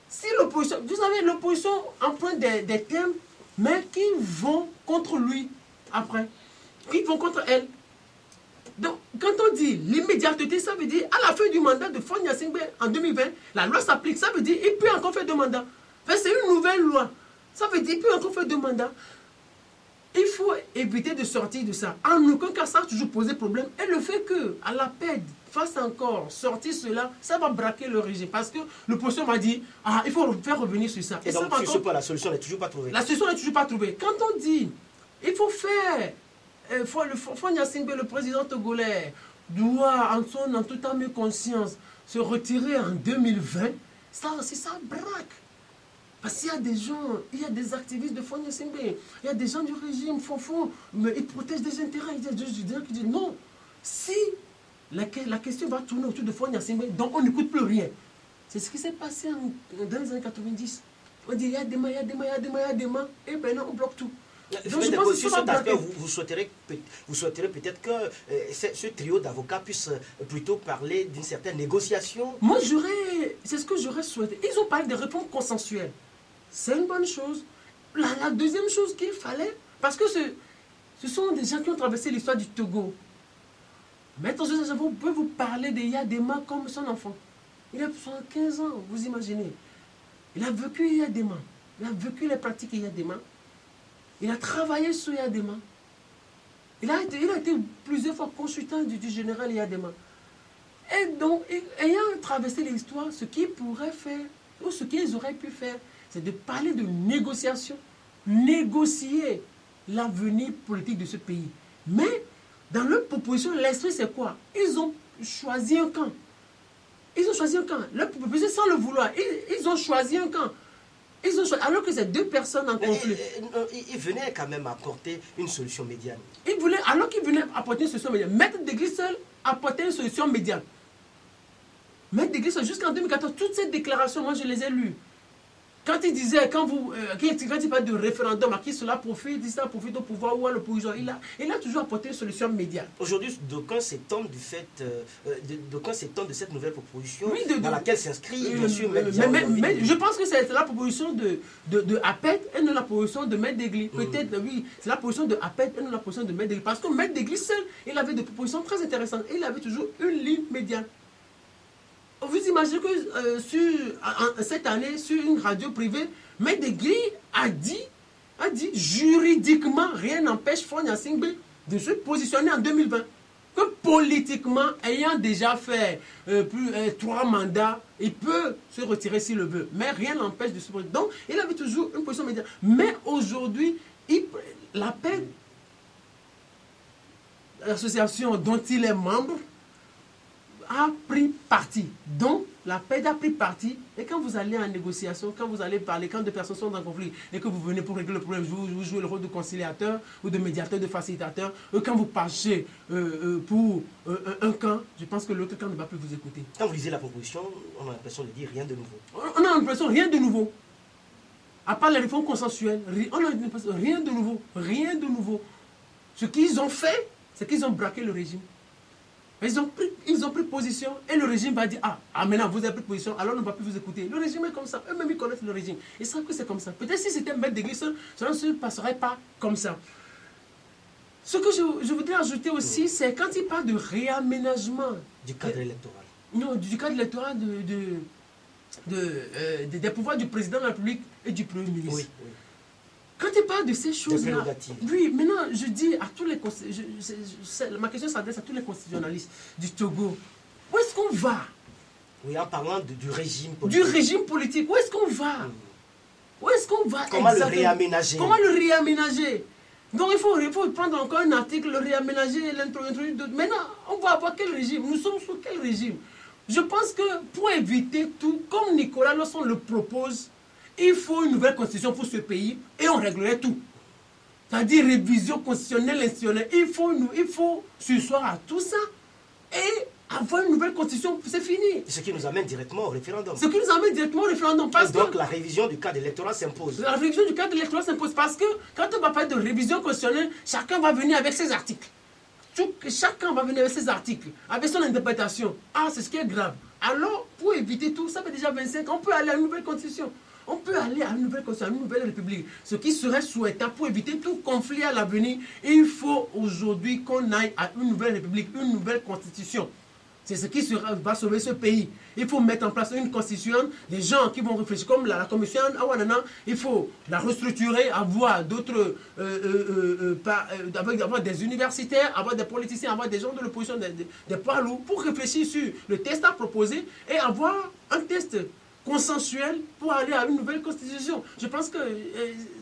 Si l'opposition, vous savez, l'opposition emprunte des termes, mais qui vont contre lui après, qui vont contre elle. Donc, quand on dit l'immédiateté, ça veut dire à la fin du mandat de Faure Gnassingbé en 2020, la loi s'applique. Ça veut dire qu'il peut encore faire deux mandats. Enfin, c'est une nouvelle loi. Ça veut dire qu'il peut encore faire deux mandats. Il faut éviter de sortir de ça. En aucun cas, ça a toujours posé problème. Et le fait qu'à la PED fasse encore sortir cela, ça va braquer le régime. Parce que l'opposition m'a dit, il faut faire revenir sur ça. Et donc, ça, sur ce point, la solution n'est toujours pas trouvée. La solution n'est toujours pas trouvée. Quand on dit, il faut faire... Faure Gnassingbé, le président togolais, doit en toute âme et conscience se retirer en 2020. Ça aussi, ça braque. Parce qu'il y a des gens, il y a des activistes de Faure Gnassingbé, il y a des gens du régime, mais ils protègent des intérêts. Il y a des gens qui disent non. Si la question va tourner autour de Faure Gnassingbé, donc on n'écoute plus rien. C'est ce qui s'est passé dans les années 90. On dit il y a des mains, il y a des mains, il y a des mains, il y a des mains, et maintenant on bloque tout. Donc, je pense que sur cet aspect, vous souhaiterez peut-être que ce trio d'avocats puisse plutôt parler d'une certaine négociation. Moi, c'est ce que j'aurais souhaité. Ils ont parlé de réponses consensuelles. C'est une bonne chose. La deuxième chose qu'il fallait, parce que ce sont des gens qui ont traversé l'histoire du Togo. Maître Joseph Savon peut vous parler de Yadema comme son enfant. Il a 75 ans, vous imaginez. Il a vécu Yadema. Il a vécu les pratiques Yadema. Il a travaillé sur Yadema. Il a été plusieurs fois consultant du général Yadema. Et donc, ayant traversé l'histoire, ce qu'ils pourraient faire, ou ce qu'ils auraient pu faire, c'est de parler de négociation, négocier l'avenir politique de ce pays. Mais, dans leur proposition, l'esprit, c'est quoi? Ils ont choisi un camp. Ils ont choisi un camp. Leur proposition, sans le vouloir, ils ont choisi un camp. Alors que c'est deux personnes en conflit. Ils venaient quand même apporter une solution médiane. Alors qu'ils venaient apporter une solution médiane, Maître Deguille seul apportait une solution médiane. Maître Deguille seul, jusqu'en 2014, toutes ces déclarations, moi je les ai lues. Quand il disait, quand il parle de référendum, à qui cela profite, il dit ça profite au pouvoir ou à l'opposition, il a toujours apporté une solution médiane. Aujourd'hui, d'aucuns s'étonnent de cette nouvelle proposition dans laquelle s'inscrit, bien sûr, mais je pense que c'est la proposition de APET et non la proposition de Maître Deguille. Peut-être, oui, c'est la proposition de APET et non la proposition de Maître Deguille. Parce que Maître Deguille seul, il avait des propositions très intéressantes. Et il avait toujours une ligne médiane. Vous imaginez que cette année, sur une radio privée, Maître Deguille a dit juridiquement, rien n'empêche Faure Gnassingbé de se positionner en 2020. Que politiquement, ayant déjà fait 3 mandats, il peut se retirer s'il le veut. Mais rien n'empêche de se positionner. Donc, il avait toujours une position médiane. Mais aujourd'hui, l'appel, l'association dont il est membre, a pris parti. Donc, la paix a pris parti, et quand vous allez en négociation, quand vous allez parler, quand deux personnes sont en conflit, et que vous venez pour régler le problème, vous jouez le rôle de conciliateur ou de médiateur, de facilitateur, quand vous passez pour un camp, je pense que l'autre camp ne va plus vous écouter. Quand vous lisez la proposition, on a l'impression de dire rien de nouveau. On a l'impression rien de nouveau. À part les réformes consensuelles, on a l'impression rien de nouveau, rien de nouveau. Ce qu'ils ont fait, c'est qu'ils ont braqué le régime. Ils ont pris position et le régime va dire maintenant vous avez pris position, alors on ne va plus vous écouter. Le régime est comme ça, eux-mêmes ils connaissent le régime. Ils savent que c'est comme ça. Peut-être si c'était un maître d'église, ça ne se passerait pas comme ça. Ce que je voudrais ajouter aussi, c'est quand il parle de réaménagement. Du cadre électoral. Non, du cadre électoral des pouvoirs du président de la République et du Premier ministre. Oui, oui. Quand il parle de ces choses-là, oui, maintenant je dis à tous les ma question s'adresse à tous les constitutionnalistes du Togo. Où est-ce qu'on va? Oui, en parlant du régime politique. Du régime politique, où est-ce qu'on va? Où est-ce qu'on va? Comment le réaménager? Comment le réaménager? Donc il faut prendre encore un article, le réaménager, l'introduire d'autres. Maintenant, on va avoir quel régime? Nous sommes sous quel régime? Je pense que pour éviter tout, comme Nicolas Losson le propose, il faut une nouvelle constitution pour ce pays et on réglerait tout. C'est-à-dire révision constitutionnelle, institutionnelle. Il faut sursoir à tout ça et avoir une nouvelle constitution, c'est fini. Ce qui nous amène directement au référendum. Ce qui nous amène directement au référendum. Parce donc que la révision du cadre électoral s'impose. La révision du cadre électoral s'impose parce que quand on va parler de révision constitutionnelle, chacun va venir avec ses articles. Chacun va venir avec ses articles, avec son interprétation. C'est ce qui est grave. Alors, pour éviter tout, ça fait déjà 25 ans, on peut aller à une nouvelle constitution. On peut aller à une nouvelle constitution, à une nouvelle république. Ce qui serait souhaitable pour éviter tout conflit à l'avenir, il faut aujourd'hui qu'on aille à une nouvelle république, une nouvelle constitution. C'est ce qui va sauver ce pays. Il faut mettre en place une constitution, des gens qui vont réfléchir, comme la commission Awanana, il faut la restructurer, avoir d'autres, avoir des universitaires, avoir des politiciens, avoir des gens de l'opposition, des poids lourds, pour réfléchir sur le test à proposer et avoir un test consensuel pour aller à une nouvelle constitution. Je pense que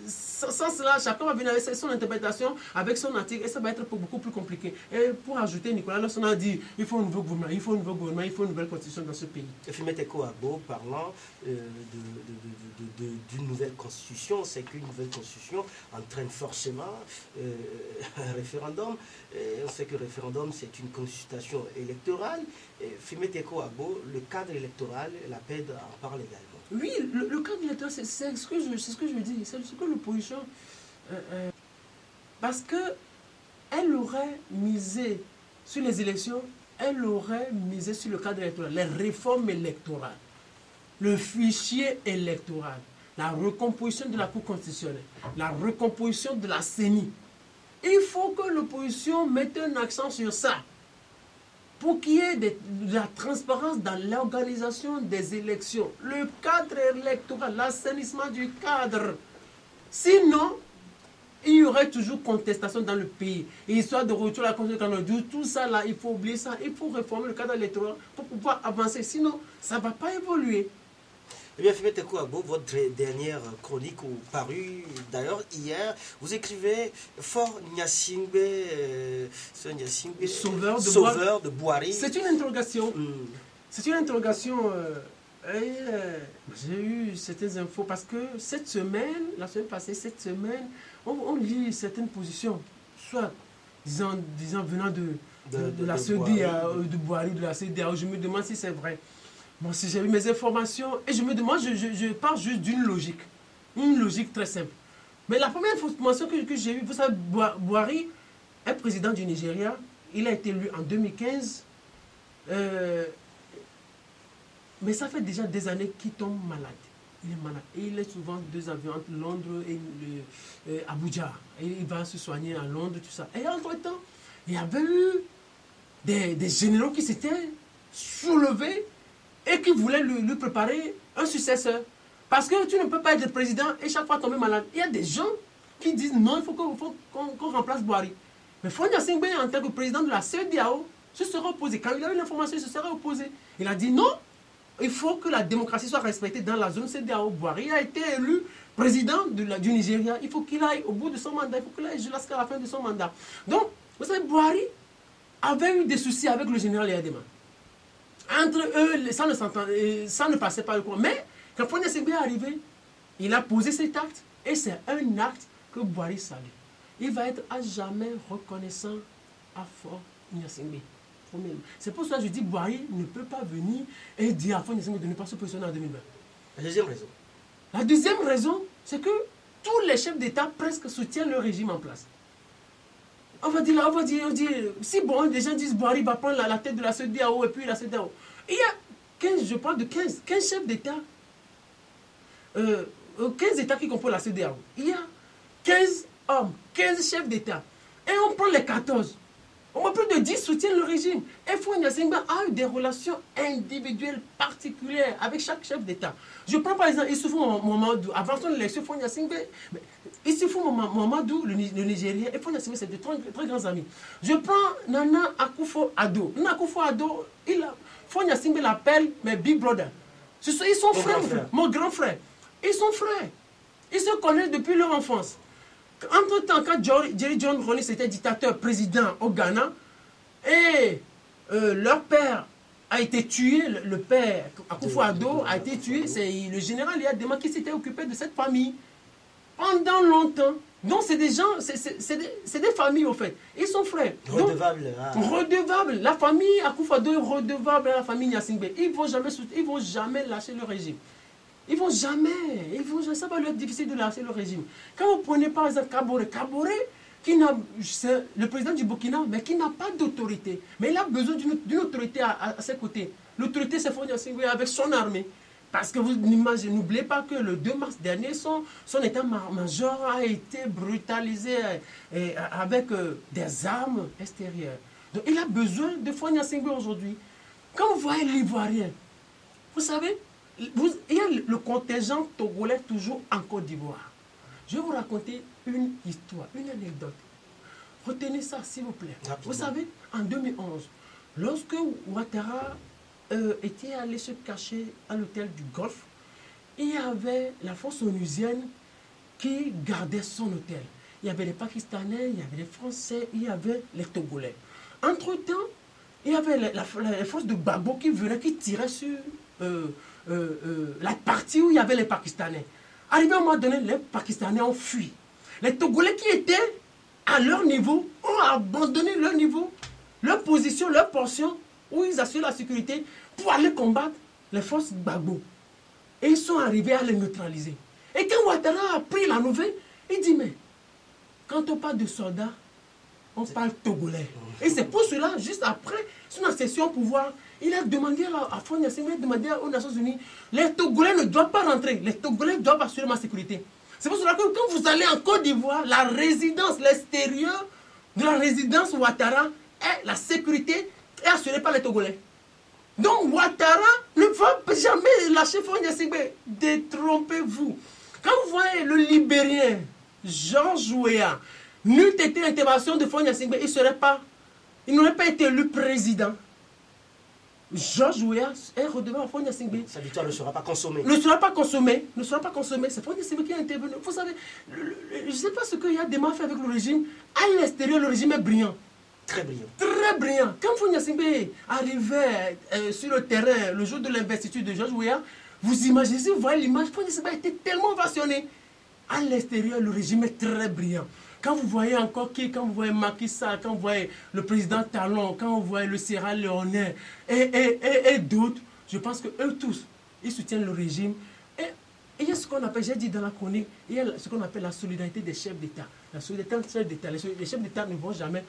sans cela, chacun va venir avec son interprétation, avec son article, et ça va être beaucoup plus compliqué. Et pour ajouter, Nicolas Losson a dit il faut un nouveau gouvernement, il faut un nouveau gouvernement, il faut une nouvelle constitution dans ce pays. Fimete Kouabo, parlant d'une nouvelle constitution, c'est qu'une nouvelle constitution entraîne forcément un référendum. On sait que le référendum, c'est une consultation électorale. Fimete Kouabo, le cadre électoral, la PED en parle également. Oui, le cadre électoral, c'est ce que je dis, c'est ce que l'opposition... parce qu'elle aurait misé sur les élections, elle aurait misé sur le cadre électoral, les réformes électorales, le fichier électoral, la recomposition de la Cour constitutionnelle, la recomposition de la CENI. Il faut que l'opposition mette un accent sur ça, pour qu'il y ait de la transparence dans l'organisation des élections, le cadre électoral, l'assainissement du cadre. Sinon, il y aurait toujours contestation dans le pays. Et histoire de retour à la Constitution, tout ça là, il faut oublier ça. Il faut réformer le cadre électoral pour pouvoir avancer. Sinon, ça ne va pas évoluer. Eh bien, Fimete Kouabo, votre dernière chronique parue d'ailleurs hier, vous écrivez Fort Gnassingbé, sauveur de Boari. C'est une interrogation. C'est une interrogation. J'ai eu certaines infos parce que cette semaine, la semaine passée, on lit certaines positions, soit disant venant de la CEDEAO, de Boari, de la CEDEAO. Je me demande si c'est vrai. Moi, si j'ai eu mes informations, et je me demande, je pars juste d'une logique. Une logique très simple. Mais la première information que j'ai eue, vous savez, Boari est président du Nigeria. Il a été élu en 2015. Mais ça fait déjà des années qu'il tombe malade. Il est malade. Et il est souvent 2 avions entre Londres et Abuja. Et il va se soigner à Londres, tout ça. Et entre-temps, il y avait eu des généraux qui s'étaient soulevés et qui voulaient lui préparer un successeur. Parce que tu ne peux pas être président et chaque fois tomber malade. Il y a des gens qui disent non, il faut qu'on remplace Boari. Mais Fort Gnassingbé, en tant que président de la CEDEAO, se serait opposé. Quand il a eu l'information, il se serait opposé. Il a dit non, il faut que la démocratie soit respectée dans la zone CEDEAO. Boari a été élu président du Nigeria. Il faut qu'il aille au bout de son mandat. Il faut qu'il aille jusqu'à la fin de son mandat. Donc, vous savez, Boari avait eu des soucis avec le général Yadema. Entre eux, ça ne passait pas le courant. Mais quand Faure Gnassingbé est arrivé, il a posé cet acte et c'est un acte que Boiry salue. Il va être à jamais reconnaissant à Faure Gnassingbé. C'est pour ça que je dis Boiry ne peut pas venir et dire à Faure Gnassingbé de ne pas se positionner en 2020. La deuxième raison. La deuxième raison, c'est que tous les chefs d'État presque soutiennent le régime en place. On va dire, si bon, les gens disent Boiry va prendre la tête de la CEDEAO et puis la CEDEAO. Il y a 15, je parle de 15 chefs d'État, 15 États qui composent la CEDEAO. Il y a 15 hommes, 15 chefs d'État. Et on prend les 14. Au moins plus de 10 soutiennent le régime. Et Faure Gnassingbé a eu des relations individuelles particulières avec chaque chef d'État. Je prends par exemple Issoufou Mamadou. Avant son élection, Faure Gnassingbé, Issoufou Mamadou, le Nigérien, et Faure Gnassingbé, c'est de très, très grands amis. Je prends Nana Akufo-Addo. Nana Akufo-Addo, Faure Gnassingbé l'appelle mes big brother. Ils sont frères, mon grand frère. Ils sont frères. Ils se connaissent depuis leur enfance. Entre-temps, quand Jerry John Rawlings était dictateur président au Ghana, et leur père a été tué, le père Akufo-Addo a été tué, c'est le général Yadema qui s'était occupé de cette famille pendant longtemps. Donc c'est des gens, c'est des familles au fait. Ils sont frères. Redevables. Redevables. La famille Akufo-Addo est redevable à la famille Gnassingbé. Ils ne vont jamais lâcher le régime. Ils vont jamais, ça va leur être difficile de lâcher le régime. Quand vous prenez par exemple Kaboré, c'est le président du Burkina, mais qui n'a pas d'autorité. Mais il a besoin d'une autorité à ses côtés. L'autorité, c'est Faure Gnassingbé avec son armée. Parce que vous n'oubliez pas que le 2 mars dernier, son état-major a été brutalisé avec des armes extérieures. Donc il a besoin de Faure Gnassingbé aujourd'hui. Quand vous voyez l'Ivoirien, vous savez, il y a le contingent togolais toujours en Côte d'Ivoire. Je vais vous raconter une histoire, une anecdote. Retenez ça, s'il vous plaît. Rapidement. Vous savez, en 2011, lorsque Ouattara était allé se cacher à l'hôtel du Golfe, il y avait la force onusienne qui gardait son hôtel. Il y avait les Pakistanais, il y avait les Français, il y avait les Togolais. Entre-temps, il y avait les forces de Gbagbo qui venaient, qui tiraient sur la partie où il y avait les Pakistanais. Arrivé à un moment donné, les Pakistanais ont fui. Les Togolais qui étaient à leur niveau ont abandonné leur niveau, leur position, leur portion, où ils assurent la sécurité pour aller combattre les forces Gbagbo. Et ils sont arrivés à les neutraliser. Et quand Ouattara a pris la nouvelle, il dit, mais quand on parle de soldats, on parle togolais. Et c'est pour cela, juste après son accession au pouvoir, il a demandé à Faure Gnassingbé, il a demandé aux Nations Unies, les Togolais ne doivent pas rentrer, les Togolais doivent assurer ma sécurité. C'est pour cela que quand vous allez en Côte d'Ivoire, la résidence, l'extérieur de la résidence Ouattara, la sécurité est assurée par les Togolais. Donc Ouattara ne va jamais lâcher Faure Gnassingbé. Détrompez-vous. Quand vous voyez le Libérien, Georges Weah, n'eût été l'intervention de Faure Gnassingbé, il n'aurait pas été élu président. Georges Weah est redevant à Faure Gnassingbé. Sa victoire ne sera pas consommée. Ne sera pas consommée. C'est Faure Gnassingbé qui est intervenu. Vous savez, je ne sais pas ce qu'il y a de mal fait avec le régime. À l'extérieur, le régime est brillant. Très brillant. Très brillant. Quand Faure Gnassingbé arrivait sur le terrain le jour de l'investiture de Georges Weah, vous imaginez, si vous voyez l'image, Faure Gnassingbé a été tellement ovationné. À l'extérieur, le régime est très brillant. Quand vous voyez encore quand vous voyez Macky Sall, quand vous voyez le président Talon, quand vous voyez le Sierra Leone et d'autres, je pense qu'eux tous, ils soutiennent le régime. Et il y a ce qu'on appelle, j'ai dit dans la chronique, il y a ce qu'on appelle la solidarité des chefs d'État. La solidarité des chefs d'État. Les chefs d'État ne vont jamais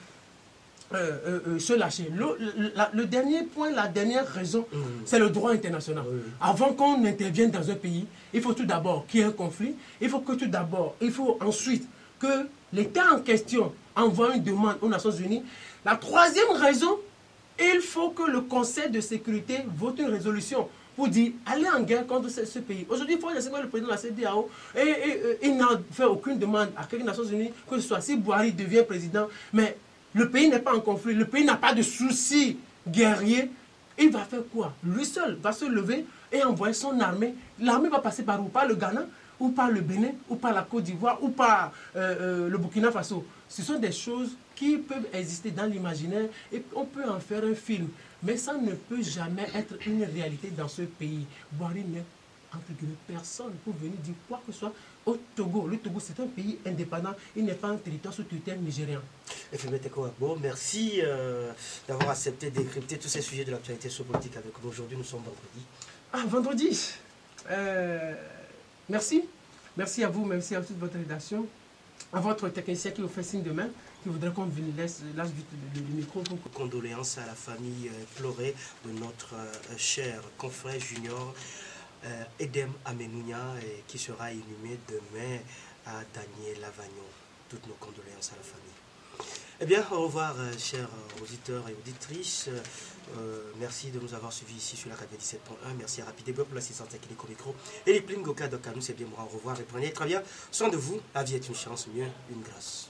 se lâcher. Le dernier point, la dernière raison, c'est le droit international. Avant qu'on intervienne dans un pays, il faut tout d'abord qu'il y ait un conflit. Il faut ensuite que l'État en question envoie une demande aux Nations Unies. La troisième raison, il faut que le Conseil de sécurité vote une résolution pour dire allez en guerre contre ce pays. Aujourd'hui, il faut le président de la CEDEAO et il n'a fait aucune demande à quelques Nations Unies que ce soit si Boiry devient président. Mais le pays n'est pas en conflit, le pays n'a pas de soucis guerriers. Il va faire quoi? Lui seul va se lever et envoyer son armée. L'armée va passer par où? Par le Ghana, ou par le Bénin, ou par la Côte d'Ivoire, ou par le Burkina Faso. Ce sont des choses qui peuvent exister dans l'imaginaire et on peut en faire un film. Mais ça ne peut jamais être une réalité dans ce pays. Boari n'est entre guillemets personne pour venir dire quoi que ce soit au Togo. Le Togo, c'est un pays indépendant, il n'est pas un territoire sous tutelle nigérien. Bon, merci d'avoir accepté de décrypter tous ces sujets de l'actualité sociopolitique avec nous. Aujourd'hui, nous sommes vendredi. Ah, vendredi. Merci. Merci à vous, merci à toute votre rédaction, à votre technicien qui vous fait signe de main, qui voudrait qu'on laisse vite le micro. Condoléances à la famille pleurée de notre cher confrère junior Edem Amenounia, qui sera inhumé demain à Daniel Lavagnon. Toutes nos condoléances à la famille. Eh bien, au revoir, chers auditeurs et auditrices. Merci de nous avoir suivis ici sur la radio 17.1. Merci à Rapide pour l'assistance technique au micro. Et les plines Goka Dokanou, c'est bien moi. Au revoir et prenez très bien soin de vous. La vie est une chance, mieux une grâce.